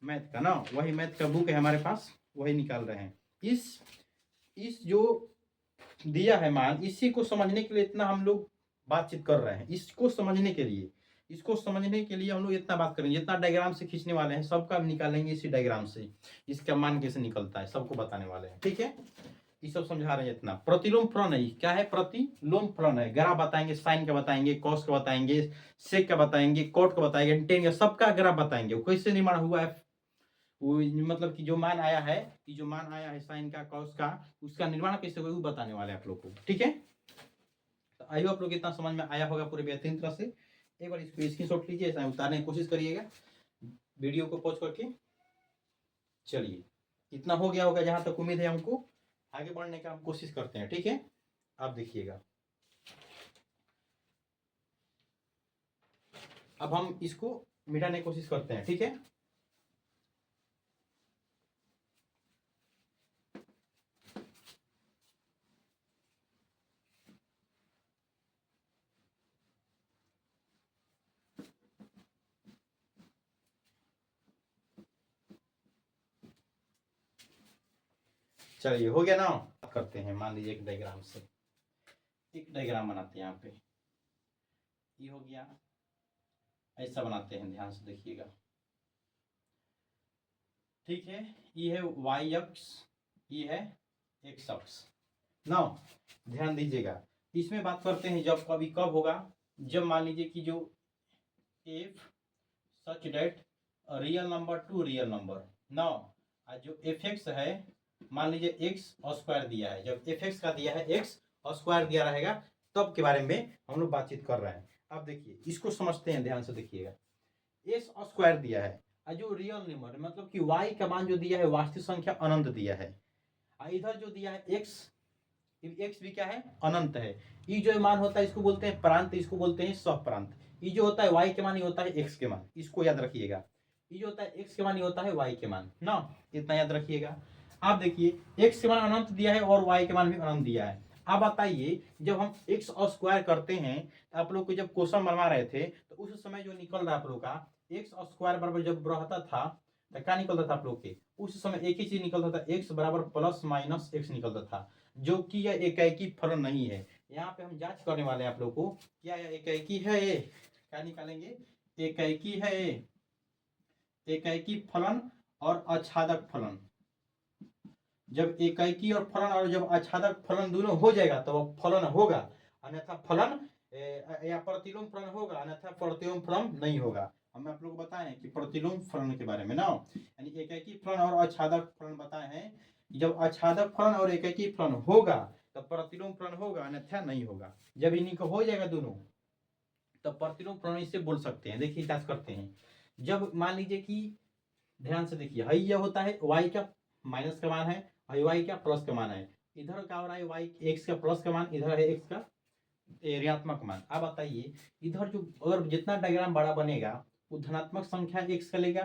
मैथ का ना, वही मैथ का बुक है हमारे पास, वही निकाल रहे हैं। इस जो दिया है मान, इसी को समझने के लिए इतना हम लोग बातचीत कर रहे हैं। इसको समझने के लिए हम लोग इतना बात करेंगे, जितना डायग्राम से खींचने वाले हैं सबका निकालेंगे इसी डायग्राम से, इसका मान कैसे निकलता है सबको बताने वाले हैं। ठीक है, ये सब समझा रहे हैं। इतना प्रतिलोम फलन है, क्या है? प्रतिलोम फलन है। ग्राफ बताएंगे, साइन का बताएंगे, कॉस का बताएंगे, सेक का बताएंगे, कोट का बताएंगे, टेन का, सबका ग्राफ बताएंगे। कैसे निर्माण हुआ है, वो मतलब कि जो मान आया है, कि जो मान आया है साइन का, कॉस का, उसका निर्माण कैसे हुआ वो बताने वाले हैं आप लोग को। ठीक है, तो आई होप आप लोग इतना समझ में आया होगा पूरे बेहतरीन तरह से। एक बार इसको स्क्रीनशॉट लीजिए, ऐसा उतारने की कोशिश करिएगा वीडियो को पॉज करके। चलिए, इतना हो गया होगा जहां तक उम्मीद है। हमको आगे बढ़ने का हम कोशिश करते हैं। ठीक है, आप देखिएगा। अब हम इसको मिटाने की कोशिश करते हैं। ठीक है, चलिए हो गया ना। करते हैं, मान लीजिए एक डायग्राम से, एक डायग्राम बनाते हैं। यहाँ पे ये हो गया, ऐसा बनाते हैं, ध्यान से देखिएगा। ठीक है, ये है वाई अक्ष, ये है एक्स अक्ष। नाउ ध्यान दीजिएगा, इसमें बात करते हैं जब कभी कब होगा, जब मान लीजिए कि जो f such that real number to real number. Now जो एफ एक्स है, मान लीजिए एक्स स्क्वायर दिया है, जब एफ एक्स का दिया है एक्स स्क्वायर दिया रहेगा तब के बारे में हम लोग बातचीत कर रहे हैं। अब देखिए, इसको समझते हैं, ध्यान से देखिएगा। एस स्क्वायर दिया है, जो रियल नंबर मतलब कि वाई का मान जो दिया है वास्तविक संख्या अनंत दिया है, इधर जो दिया है एक्स, एक्स भी क्या है? अनंत है। ये जो मान होता है इसको बोलते हैं प्रांत, इसको बोलते हैं स्वप्रांत। ये जो होता है वाई के मान, ये होता है एक्स के मान, इसको याद रखिएगा। ये जो होता है एक्स के मान, ये होता है वाई के मान ना, इतना याद रखिएगा। आप देखिए, एक्स के मान अनंत दिया है और वाई के मान भी अनंत दिया है। अब बताइए, जब हम एक्स स्क्वायर करते हैं, आप लोग को जब क्वेश्चन बनवा रहे थे तो उस समय जो निकल रहा है आप लोग का एक्स स्क्वायर बराबर जब रहता था तो क्या निकलता था आप लोग के? उस समय एक ही चीज निकलता था, एक्स बराबर प्लस माइनस एक्स निकलता था, जो कि यह एकाएकी फलन नहीं है। यहाँ पे हम जांच करने वाले हैं आप लोग को, क्या यह एकाएकी है? क्या निकालेंगे? एकाएकी है, एकाएकी फलन और आच्छादक फलन। जब एकाएकी और फलन और जब आच्छादक फलन दोनों हो जाएगा तो वह फलन होगा, अन्यथा फलन या प्रतिलोम फलन होगा, अन्यथा प्रतिलोम फलन नहीं होगा। हम आप लोग बताएं कि प्रतिलोम फलन के बारे में ना, यानी एकाएकी फलन और आच्छादक फलन बताए हैं। जब आच्छादक फलन और एकाएकी फलन होगा तो प्रतिलोम फलन होगा, अन्यथा नहीं होगा। जब इन्हीं को हो जाएगा दोनों, तब प्रतिलोम फलन इसे बोल सकते हैं। देखिए जांच करते हैं। जब मान लीजिए कि, ध्यान से देखिए, हाई यह होता है वाई का माइनस का मान है, वाई का प्लस का मान है। इधर क्या हो रहा है? वाई एक्स का प्लस का मान, इधर है एक्स का ऋणात्मक मान। अब बताइए, इधर जो अगर जितना डायग्राम बड़ा बनेगा वो धनात्मक संख्या एक्स का लेगा,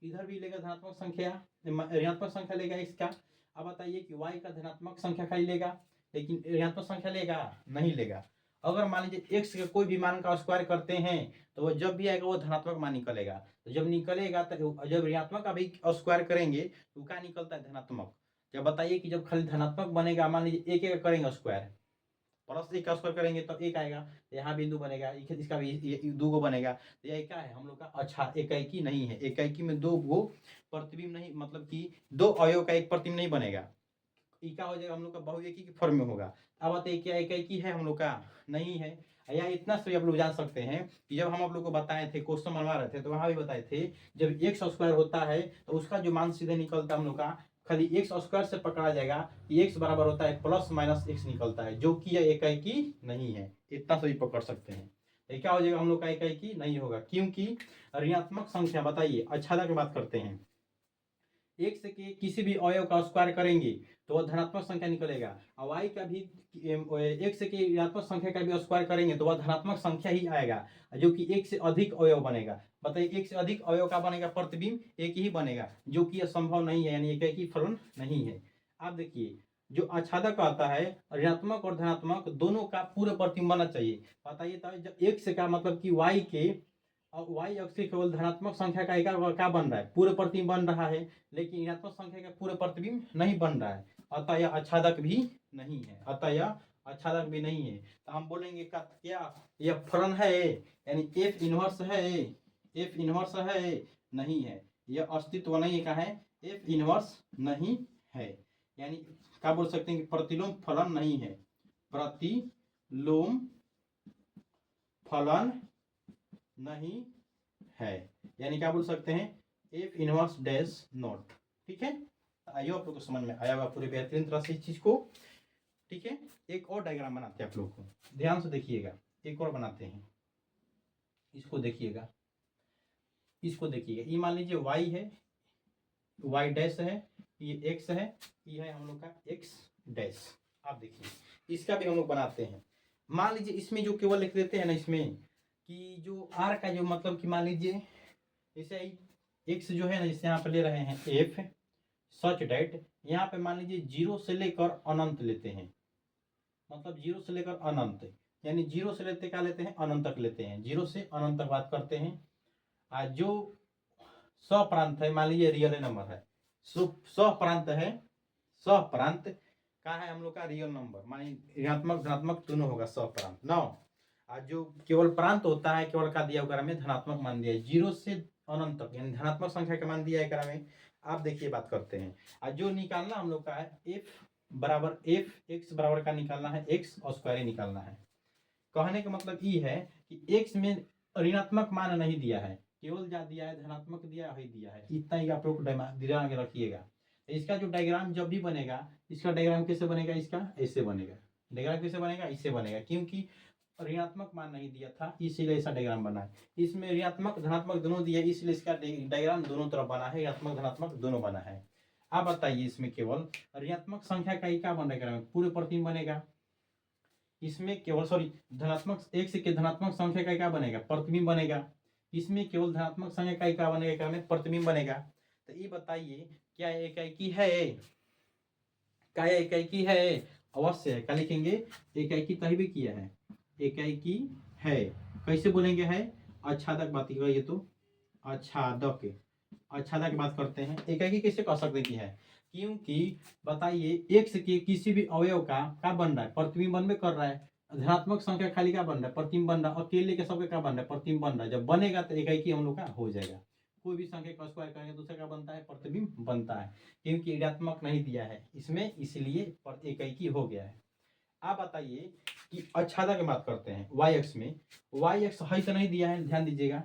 इधर भी लेगा धनात्मक संख्या, ऋणात्मक संख्या लेगा एक्स का। अब बताइए कि वाई का धनात्मक संख्या खाली लेगा, लेकिन ऋणात्मक संख्या लेगा नहीं लेगा। अगर मान लीजिए एक्स का कोई भी मान का स्क्वायर करते हैं तो वो जब भी आएगा वो धनात्मक मान निकलेगा। तो जब निकलेगा तो जब ऋणात्मक का भी स्क्वायर करेंगे तो क्या निकलता है? धनात्मक। जब बताइए कि जब खाली धनात्मक बनेगा, मान लीजिए एक एक करेंगे स्क्वायर, प्लस एक का स्क्वायर करेंगे तो एक आएगा, यहाँ बिंदु बनेगा, इसका भी दो गो बनेगा। तो यह क्या है हम लोग का? अच्छा, एकाएकी नहीं है। एकाएकी में दो गो प्रतिबिंब नहीं, मतलब कि दो अवयव का एक प्रतिबिंब नहीं बनेगा। क्या हो जाएगा हम लोग का? बहुएकी की फॉर्म में होगा। अब बताइए क्या एकाएकी है हम लोग का? नहीं है। या इतना से आप लोग जान सकते हैं कि जब हम आप लोग को बताए थे, क्वेश्चन बनवा रहे थे तो वहां भी बताए थे, जब एक्स स्क्वायर होता है तो उसका जो मान सीधे निकलता है हम लोग का, खाली एक्स स्क्वायर से पकड़ा जाएगा कि एक्स बराबर होता है प्लस माइनस एक्स निकलता है, जो कि यह एकाएकी नहीं है। इतना से भी पकड़ सकते हैं। तो क्या हो जाएगा हम लोग का? एकाएकी नहीं होगा, क्योंकि ऋणात्मक संख्या, बताइए अच्छा की बात करते हैं, एक से के किसी भी अवयव का स्क्वायर करेंगे तो वह धनात्मक संख्या निकलेगा, और वाई का भी एक से के ऋणात्मक संख्या का भी स्क्वायर करेंगे तो वह धनात्मक संख्या ही आएगा, जो कि एक से अधिक अवयव बनेगा। बताइए, एक से अधिक अवयव का बनेगा प्रतिबिंब? एक ही बनेगा, जो कि यह संभव नहीं है, यानी एक ही फलन नहीं है। आप देखिए, जो आच्छादक आता है, ऋणात्मक और धनात्मक दोनों का पूरे प्रतिबिंब बनना चाहिए। बताइए, तो जब एक से का मतलब कि वाई के और वाई अक्ष से केवल धनात्मक संख्या का क्या बन रहा है? पूरे प्रतिबिंब बन रहा है, लेकिन ऋणात्मक संख्या का पूरे प्रतिबिंब नहीं बन रहा है, अतः यह आच्छादक भी नहीं है, अतः यह आच्छादक भी नहीं है, तो हम बोलेंगे का क्या यह फलन है, यानी एफ इनवर्स है, एफ इनवर्स है नहीं है, यह अस्तित्व नहीं का है, एफ इनवर्स नहीं है, यानी क्या बोल सकते हैं कि प्रतिलोम फलन नहीं है, प्रतिलोम फलन नहीं है, यानी क्या बोल सकते हैं एफ इनवर्स डैश नॉट। ठीक है, आइए आप लोग को समझ में आया होगा पूरे बेहतरीन तरह से इस चीज को। ठीक है, एक और डायग्राम बनाते हैं आप लोग को, ध्यान से देखिएगा, एक और बनाते हैं, इसको देखिएगा, इसको देखिएगा, ये मान लीजिए y है, y डैश है, ये x है, ये है हम लोग का x डैश। आप देखिए इसका भी हम लोग बनाते हैं। मान लीजिए इसमें जो केवल लिख देते हैं ना, इसमें कि जो r का जो मतलब कि मान लीजिए जैसे x जो है ना, जैसे यहाँ पे ले रहे हैं f सच डेट, यहाँ पे मान लीजिए 0 से लेकर अनंत लेते हैं, मतलब 0 से लेकर अनंत, यानी 0 से लेते क्या लेते हैं अनंत तक लेते हैं, 0 से अनंत तक बात करते हैं। आज जो सप्रांत है, मान लीजिए रियल नंबर है, सप्रांत है, सप्रांत का है हम लोग का रियल नंबर, मानी ऋणात्मक धनात्मक दोनों होगा सप्रांत नौ। आज जो केवल प्रांत होता है, केवल का दिया हुआ में धनात्मक मान दिया है, 0 से अनंत तक, यानी धनात्मक संख्या का मान दिया है करा में। आप देखिए बात करते हैं, आज जो निकालना हम लोग का है एफ बराबर एफ एक्स बराबर का निकालना है, एक्स और स्क्वायर निकालना है। कहने का मतलब ये है कि एक्स में ऋणात्मक मान नहीं दिया है, केवल जा दिया है धनात्मक दिया है, दिया है, इतना ही आप लोग दिमाग में रखिएगा। इसका जो डायग्राम जब भी बनेगा, इसका डायग्राम कैसे बनेगा, इसका ऐसे बनेगा, डायग्राम कैसे बनेगा, इससे बनेगा, क्योंकि ऋणात्मक मान नहीं दिया था इसीलिए ऐसा डायग्राम बना है। इसमें ऋणात्मक धनात्मक दोनों दिया, इसलिए इसका डायग्राम दोनों तरफ बना है, ऋणात्मक धनात्मक दोनों बना है। आप बताइए इसमें केवल ऋणात्मक संख्या का ही क्या बनेगा, पूरे प्रतिबिंब बनेगा, इसमें केवल सॉरी धनात्मक एक से के धनात्मक संख्या का क्या बनेगा, प्रतिबिंब बनेगा, इसमें केवल धनात्मक संख्या का क्या बनेगा, प्रतिबिंब बनेगा। तो ये बताइए क्या एकाएकी है, क्या एकाएकी है, अवश्य है, क्या लिखेंगे एकाएकी तभी भी किया है, एकाएकी है, कैसे बोलेंगे है, आच्छादक बात की ये तो आच्छादक, आच्छादक की बात करते हैं, एकाएकी कैसे कह सकते कि है, क्योंकि बताइए एक्स के किसी भी अवयव का क्या बन रहा है, प्रतिबिंब बन में कर रहा है, धनात्मक संख्या खाली क्या बन रहा है, प्रतिबिंब बन रहा है, अकेले के सबके क्या बन रहा है, प्रतिबिंब बन रहा है, जब बनेगा तो एकाएकी हम लोग का हो जाएगा। कोई भी संख्या का स्क्वायर करेंगे दूसरे का बनता है, प्रतिबिंब बनता है, क्योंकि ऋणात्मक नहीं दिया है इसमें, इसलिए एकाएकी हो गया है। आप बताइए कि आच्छादक की बात करते हैं, वाई एक्स में, वाई एक्स है तो नहीं दिया है, ध्यान दीजिएगा,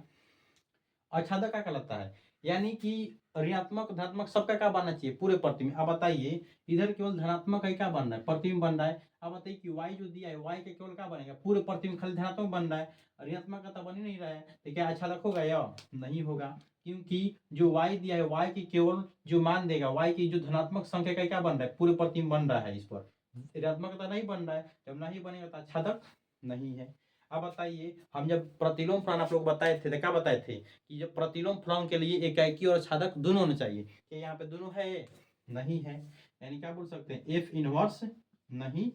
आच्छादक क्या कहलाता है, यानी कि ऋणात्मक धनात्मक सबका क्या बनना चाहिए पूरे प्रतिबिंब। अब बताइए इधर केवल धनात्मक है क्या बन रहा है, प्रतिबिंब बन रहा है। अब बताइए कि y जो दिया है y के केवल क्या बनेगा, पूरे प्रतिबिंब खाली धनात्मक बन रहा है, ऋणात्मक का तो बन ही नहीं रहा है, तो क्या आच्छादक होगा या नहीं होगा, क्योंकि जो y दिया है y की केवल जो मान देगा, y की जो धनात्मक संख्या का क्या बन रहा है, पूरे प्रतिबिंब बन रहा है, इस पर ऋणात्मक तो नहीं बन रहा है, जब नहीं बनेगा तो आच्छादक नहीं है। अब बताइए हम जब प्रतिलोम फलन आप लोग बताए थे तो क्या बताए थे कि जब प्रतिलोम फलन के लिए एकाएकी और आच्छादक दोनों होने चाहिए, कि यहाँ पे दोनों है नहीं है, यानी क्या बोल सकते हैं एफ इनवर्स नहीं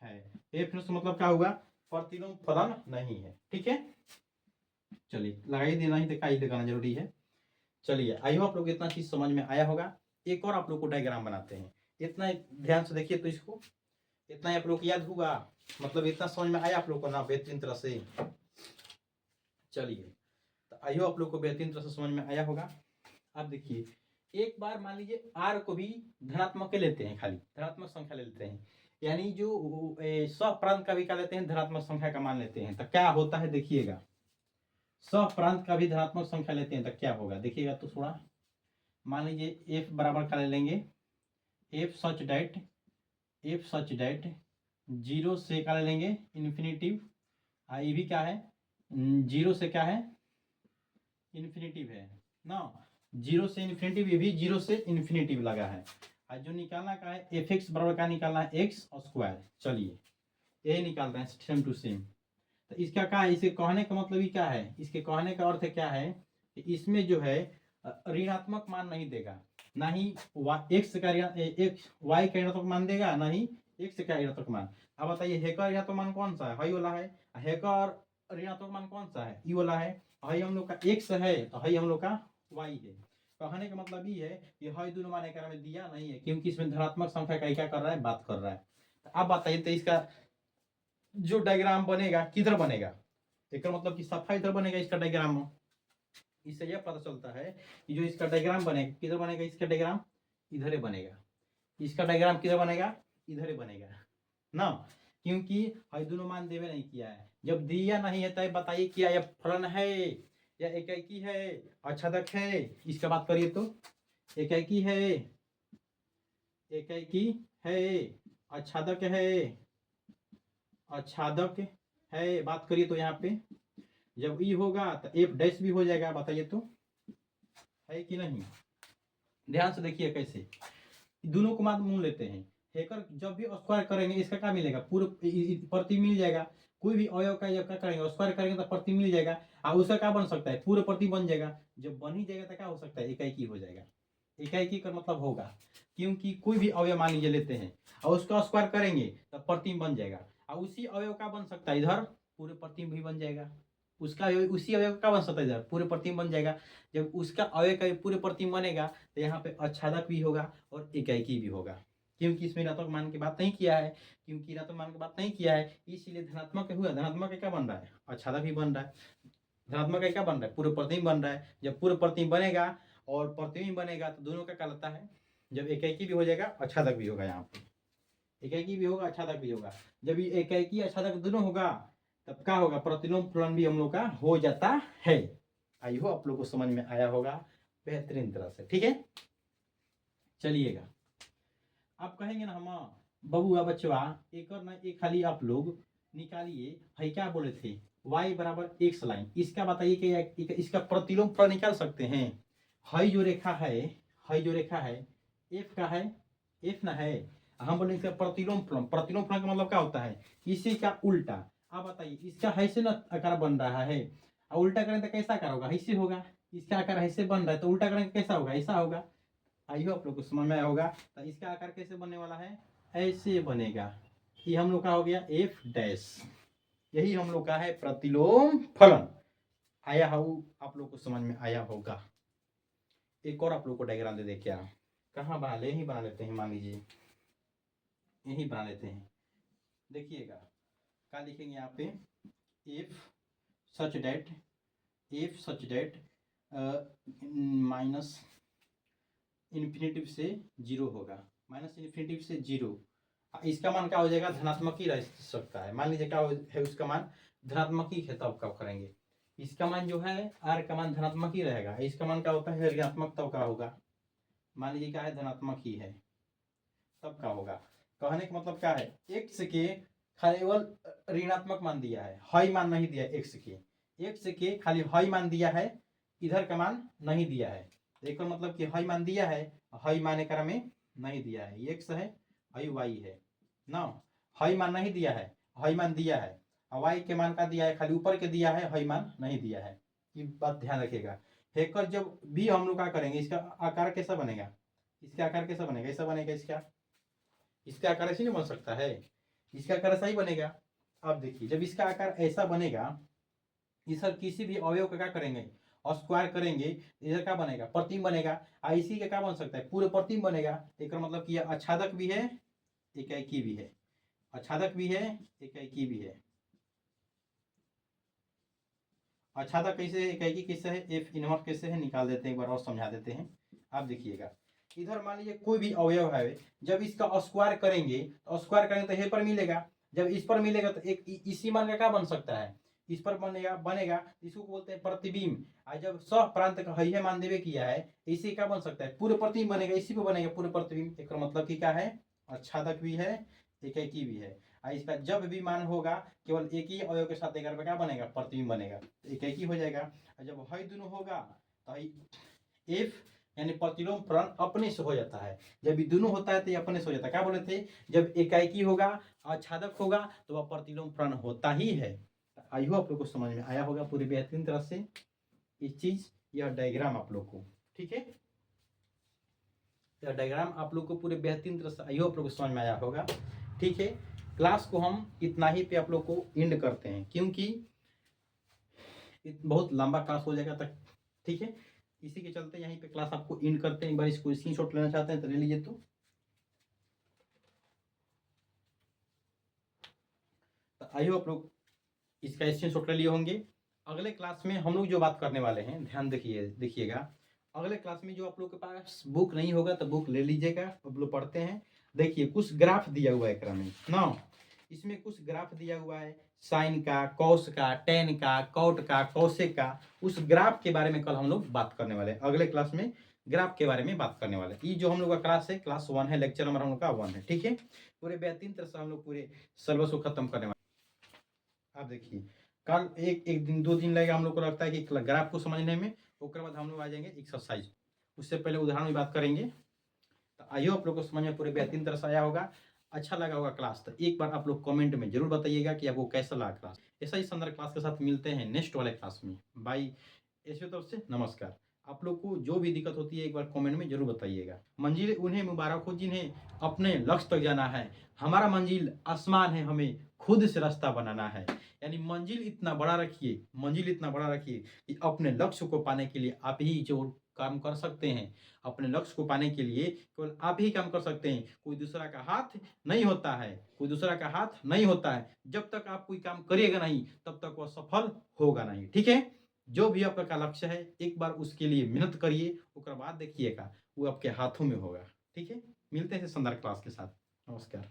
है, एफ इनवर्स मतलब क्या होगा, प्रतिलोम फलन नहीं है। ठीक है, चलिए लगाई देना ही तो क्या लगाना जरूरी है। चलिए आई होप आप लोग इतना चीज समझ में आया होगा। एक और आप लोग को डायग्राम बनाते हैं, इतना ध्यान से देखिए तो इसको, इतना आप लोग याद होगा, मतलब इतना समझ में आया आप लोग को ना बेहतरीन तरह से। चलिए तो आइयो आप लोग को बेहतरीन तरह से समझ में आया होगा। आप देखिए एक बार मान लीजिए आर को भी धनात्मक के लेते हैं, खाली धनात्मक संख्या ले लेते हैं, यानी जो सप्रांत का भी क्या लेते हैं, धनात्मक संख्या का मान लेते हैं, तो क्या होता है देखिएगा, सप्रांत का भी धनात्मक संख्या लेते हैं तो क्या होगा देखिएगा, तो थोड़ा मान लीजिए एफ बराबर क्या ले लेंगे, एफ सच डेट 0 से क्या ले लेंगे इन्फिनिटिव, ये भी क्या है 0 से क्या है इन्फिनिटिव है ना, 0 से इन्फिनिटिव, ये भी 0 से इन्फिनिटिव लगा है। आज जो निकालना का है एफ एक्स बराबर क्या निकालना है, एक्स और स्क्वायर, चलिए यही निकाल रहे हैं सेम टू सेम। तो इसका क्या है, इसे कहने का मतलब ही क्या है, इसके कहने का अर्थ क्या है कि इसमें जो है ऋणात्मक मान नहीं देगा, ना ही एक्स का वाई का ऋणात्मक मान देगा, ना ही एक्स का ऋणात्मक मान। अब बताइए हेकर ऋणात्मक मान कौन सा है, हई वाला है, हेकर ऋणात्मक मान कौन सा है, ई वाला है, हई हम लोग का एक्स है तो हई हम लोग का वाई है। कहने का मतलब ये है कि हई दोनों मान में दिया नहीं है, क्योंकि इसमें धनात्मक संख्या का क्या कर रहा है, बात कर रहा है। अब बताइए तो इसका जो डायग्राम बनेगा किधर बनेगा, एक मतलब कि सफा इधर बनेगा इसका डायग्राम। इससे यह पता चलता है कि जो इसका डायग्राम बनेगा किधर बनेगा, इसका डायग्राम इधर ही बनेगा, इसका डायग्राम किधर बनेगा, इधर ही बनेगा ना, क्योंकि हई दोनों मान देवे नहीं किया है। जब दिया नहीं है तब बताइए क्या यह फलन है या एकाकी है, आच्छादक है, इसका बात करिए तो एकाकी है, एकाकी है, आच्छादक है, आच्छादक है, बात करिए तो यहाँ पे जब ई होगा तो एफ डैश भी हो जाएगा, बताइए तो है कि नहीं। ध्यान से देखिए कैसे दोनों को मान मूल लेते हैं, हेकर जब भी स्क्वायर करेंगे इसका क्या मिलेगा, पूरे प्रति मिल जाएगा। कोई भी अवयव का जब क्या करेंगे स्क्वायर करेंगे तो प्रति मिल जाएगा, और उसका क्या बन सकता है, पूरे प्रति बन जाएगा। जब बन ही जाएगा तो क्या हो सकता है, इकाई हो जाएगा। इकाई का मतलब होगा, क्योंकि कोई भी अवयव मान लीजिए लेते हैं और उसका स्क्वायर करेंगे तो प्रतिम बन जाएगा, और उसी अवयव का बन सकता है इधर पूरे प्रतिम भी बन जाएगा, उसका उसी अवयव का बन सकता है इधर पूरे प्रतिम बन जाएगा। जब उसका अवयव का पूरे प्रतिम बनेगा तो यहाँ पे आच्छादक भी होगा और इकाई भी होगा, क्योंकि इसमें ऋणात्मक मान की बात नहीं किया है, क्योंकि ऋणात्मक मान की बात नहीं किया है इसीलिए धनात्मक हुआ। धनात्मक का क्या बन रहा है, आच्छादक भी बन रहा है। धनात्मक का क्या बन रहा है, पूरे प्रतिम बन रहा है। जब पूरे प्रतिम बनेगा और प्रतिबिंब बनेगा तो दोनों का क्या लगता है, जब एकाकी भी हो जाएगा आच्छादक भी होगा, यहाँ पे एकाकी भी होगा आच्छादक भी होगा। जब ये एकाकी आच्छादक दोनों होगा तब क्या होगा, प्रतिलोम फलन भी हम लोग का हो जाता है। आई हो आप लोग को समझ में आया होगा बेहतरीन तरह से, ठीक है। चलिएगा आप कहेंगे ना हम बबुआ बचवा एक और ना एक खाली आप लोग निकालिए, है क्या बोले थे y बराबर x लाइन, इसका बताइए कि इसका प्रतिलोम फलन निकाल सकते हैं। हई जो रेखा है, हई जो रेखा है f का है, f ना है, हम बोले इसका प्रतिलोम फलन। प्रतिलोम फलन का मतलब क्या होता है, इसी का उल्टा। आप बताइए इसका ऐसे ना आकार बन रहा है और उल्टा करें तो कैसा आकार होगा, ऐसे होगा। इसका आकार ऐसे बन रहा है तो उल्टा करें कैसा होगा, ऐसा होगा। आइए आप लोग को समझ में आया होगा। तो इसका आकार कैसे बनने वाला है, ऐसे बनेगा। ये हम लोग का हो गया एफ डैश, यही हम लोग का है प्रतिलोम फलन। आया हो आप लोग को समझ में आया होगा। एक और आप लोग को डायग्राम दे दे क्या, कहाँ बना ले, यही बना लेते हैं, मान लीजिए यही बना लेते हैं। देखिएगा क्या लिखेंगे यहाँ पे, if such that, if such that minus infinitive से जीरो होगा, माइनस इन्फिनिटिव से जीरो, इसका मान क्या हो जाएगा, धनात्मक ही रह सकता है। मान लीजिए क्या है उसका मान धनात्मक ही है, तब क्या करेंगे, इसका मान जो है आर का मान धनात्मक ही रहेगा, इसका मान क्या होता है ऋणात्मक, तब क्या होगा, मान लीजिए क्या है धनात्मक ही है तब क्या होगा। कहने का मतलब क्या है, एक्स के केवल ऋणात्मक मान दिया है, हई मान नहीं दिया एक्स के खाली हई मान दिया है, इधर का मान नहीं दिया है। एक मतलब कि हई मान दिया है, हई मान एक में नहीं दिया है, एक्स है हई वाई है ना, हई मान नहीं दिया है, हई मान दिया है, वाई के मान का दिया है, खाली ऊपर के दिया है, हई मान नहीं दिया है। ये बात ध्यान रखिएगा। हेकर जब भी हम लोग क्या करेंगे, इसका आकार कैसा बनेगा, इसका आकार कैसा बनेगा, ऐसा बनेगा, इसका आकार ऐसे नहीं बन सकता है, इसका आकार ऐसा ही बनेगा। अब देखिए जब इसका आकार ऐसा बनेगा, इस किसी भी अवयव का क्या करेंगे और स्क्वायर करेंगे, इधर क्या बनेगा, प्रतिम बनेगा। इसी का क्या बन सकता है, पूरे प्रतिम बनेगा। एक मतलब कि यह आच्छादक भी है इकाई भी है, आच्छादक भी है इकाई भी है। आच्छादक कैसे है, इकाई कैसे है, एफ इनवर्स कैसे है, निकाल देते हैं, एक बार और समझा देते हैं। आप देखिएगा इधर मान लीजिए कोई भी अवयव है, जब इसका स्क्वायर करेंगे तो स्क्वायर करेंगे तो ये पर मिलेगा, जब इस पर मिलेगा तो एक इसी मान का क्या बन सकता है, इस पर बनेगा इसको बोलते हैं प्रतिबिंब। और जब सह प्रांत का है मान देवे किया है, इसी का बन सकता है पूरे प्रतिबिंब बनेगा, इसी पे बनेगा पूरे प्रतिबिंब। एक मतलब कि क्या है, आच्छादक भी है इकाई भी है। और इसका जब भी मान होगा केवल एक ही अवयव के साथ एक क्या बनेगा, प्रतिबिंब बनेगा, तो इकाई हो जाएगा। और जब हई दोनों होगा तो एफ यानी प्रतिलोम फलन अपने से हो जाता है। जब ये दोनों होता है तो ये अपने से हो जाता है। क्या बोले थे, जब इकाई होगा आच्छादक होगा तो वह प्रतिलोम फलन होता ही है। आई होप आप लोग को समझ में आया होगा पूरी बेहतरीन तरह से इस चीज, यह डायग्राम आप लोग को, ठीक है, यह डायग्राम आप लोग को पूरे बेहतरीन तरह से आई होप आप लोग को समझ में आया होगा, ठीक है। क्लास को हम इतना ही पे आप लोग को एंड करते हैं, क्योंकि बहुत लंबा क्लास हो जाएगा तक, ठीक है। इसी के चलते यहीं पे क्लास आपको एंड करते हैं। एक बार इसको स्क्रीनशॉट लेना चाहते हैं तो ले लीजिए। तो आई होप आप लोग इसका स्क्रीनशॉट ले लिए होंगे। अगले क्लास में हम लोग जो बात करने वाले हैं, ध्यान देखिएगा। अगले क्लास में जो आप लोग के पास बुक नहीं होगा तो बुक ले लीजिएगा, आप लोग पढ़ते हैं। देखिए कुछ ग्राफ दिया हुआ है एकरा में ना, इसमें कुछ ग्राफ दिया हुआ है, साइन का, कॉस का, टेन का, कॉट का, कॉसेक का। उस ग्राफ के बारे में कल हम लोग बात करने वाले हैं। अगले क्लास में ग्राफ के बारे में बात करने वाले हैं। ये जो हम लोग का क्लास है, क्लास 1 है, लेक्चर नंबर हम लोग का 1 है, ठीक है। पूरे बेहतरीन तरह से हम लोग पूरे सिलेबस को खत्म करने वाले। आप देखिए कल एक दिन 2 दिन लगेगा हम लोग को, लगता है कि ग्राफ को समझने में। उसके बाद हम लोग आ जाएंगे एक्सरसाइज, उससे पहले उदाहरण में बात करेंगे। तो आइए आप लोग को समझ में पूरे बेहतरीन तरह से आया होगा, अच्छा लगा होगा क्लास। तो एक बार आप लोग कमेंट में जरूर बताइएगा कि आपको कैसा लगा क्लास। ऐसा ही शानदार क्लास के साथ मिलते हैं नेक्स्ट वाले क्लास में। बाय, ऐसी तरफ से नमस्कार। आप लोग को जो भी दिक्कत होती है एक बार कमेंट में जरूर बताइएगा। मंजिल उन्हें मुबारक हो जिन्हें अपने लक्ष्य तक जाना है। हमारा मंजिल आसमान है, हमें खुद से रास्ता बनाना है। यानी मंजिल इतना बड़ा रखिए कि अपने लक्ष्य को पाने के लिए आप ही जो काम कर सकते हैं। अपने लक्ष्य को पाने के लिए केवल आप ही काम कर सकते हैं, कोई दूसरा का हाथ नहीं होता है, कोई दूसरा का हाथ नहीं होता है। जब तक आप कोई काम करिएगा नहीं तब तक वह सफल होगा नहीं, ठीक है। जो भी आपका लक्ष्य है एक बार उसके लिए मेहनत करिए, उसके बाद देखिएगा वो आपके हाथों में होगा, ठीक है। मिलते हैं शानदार क्लास के साथ। नमस्कार।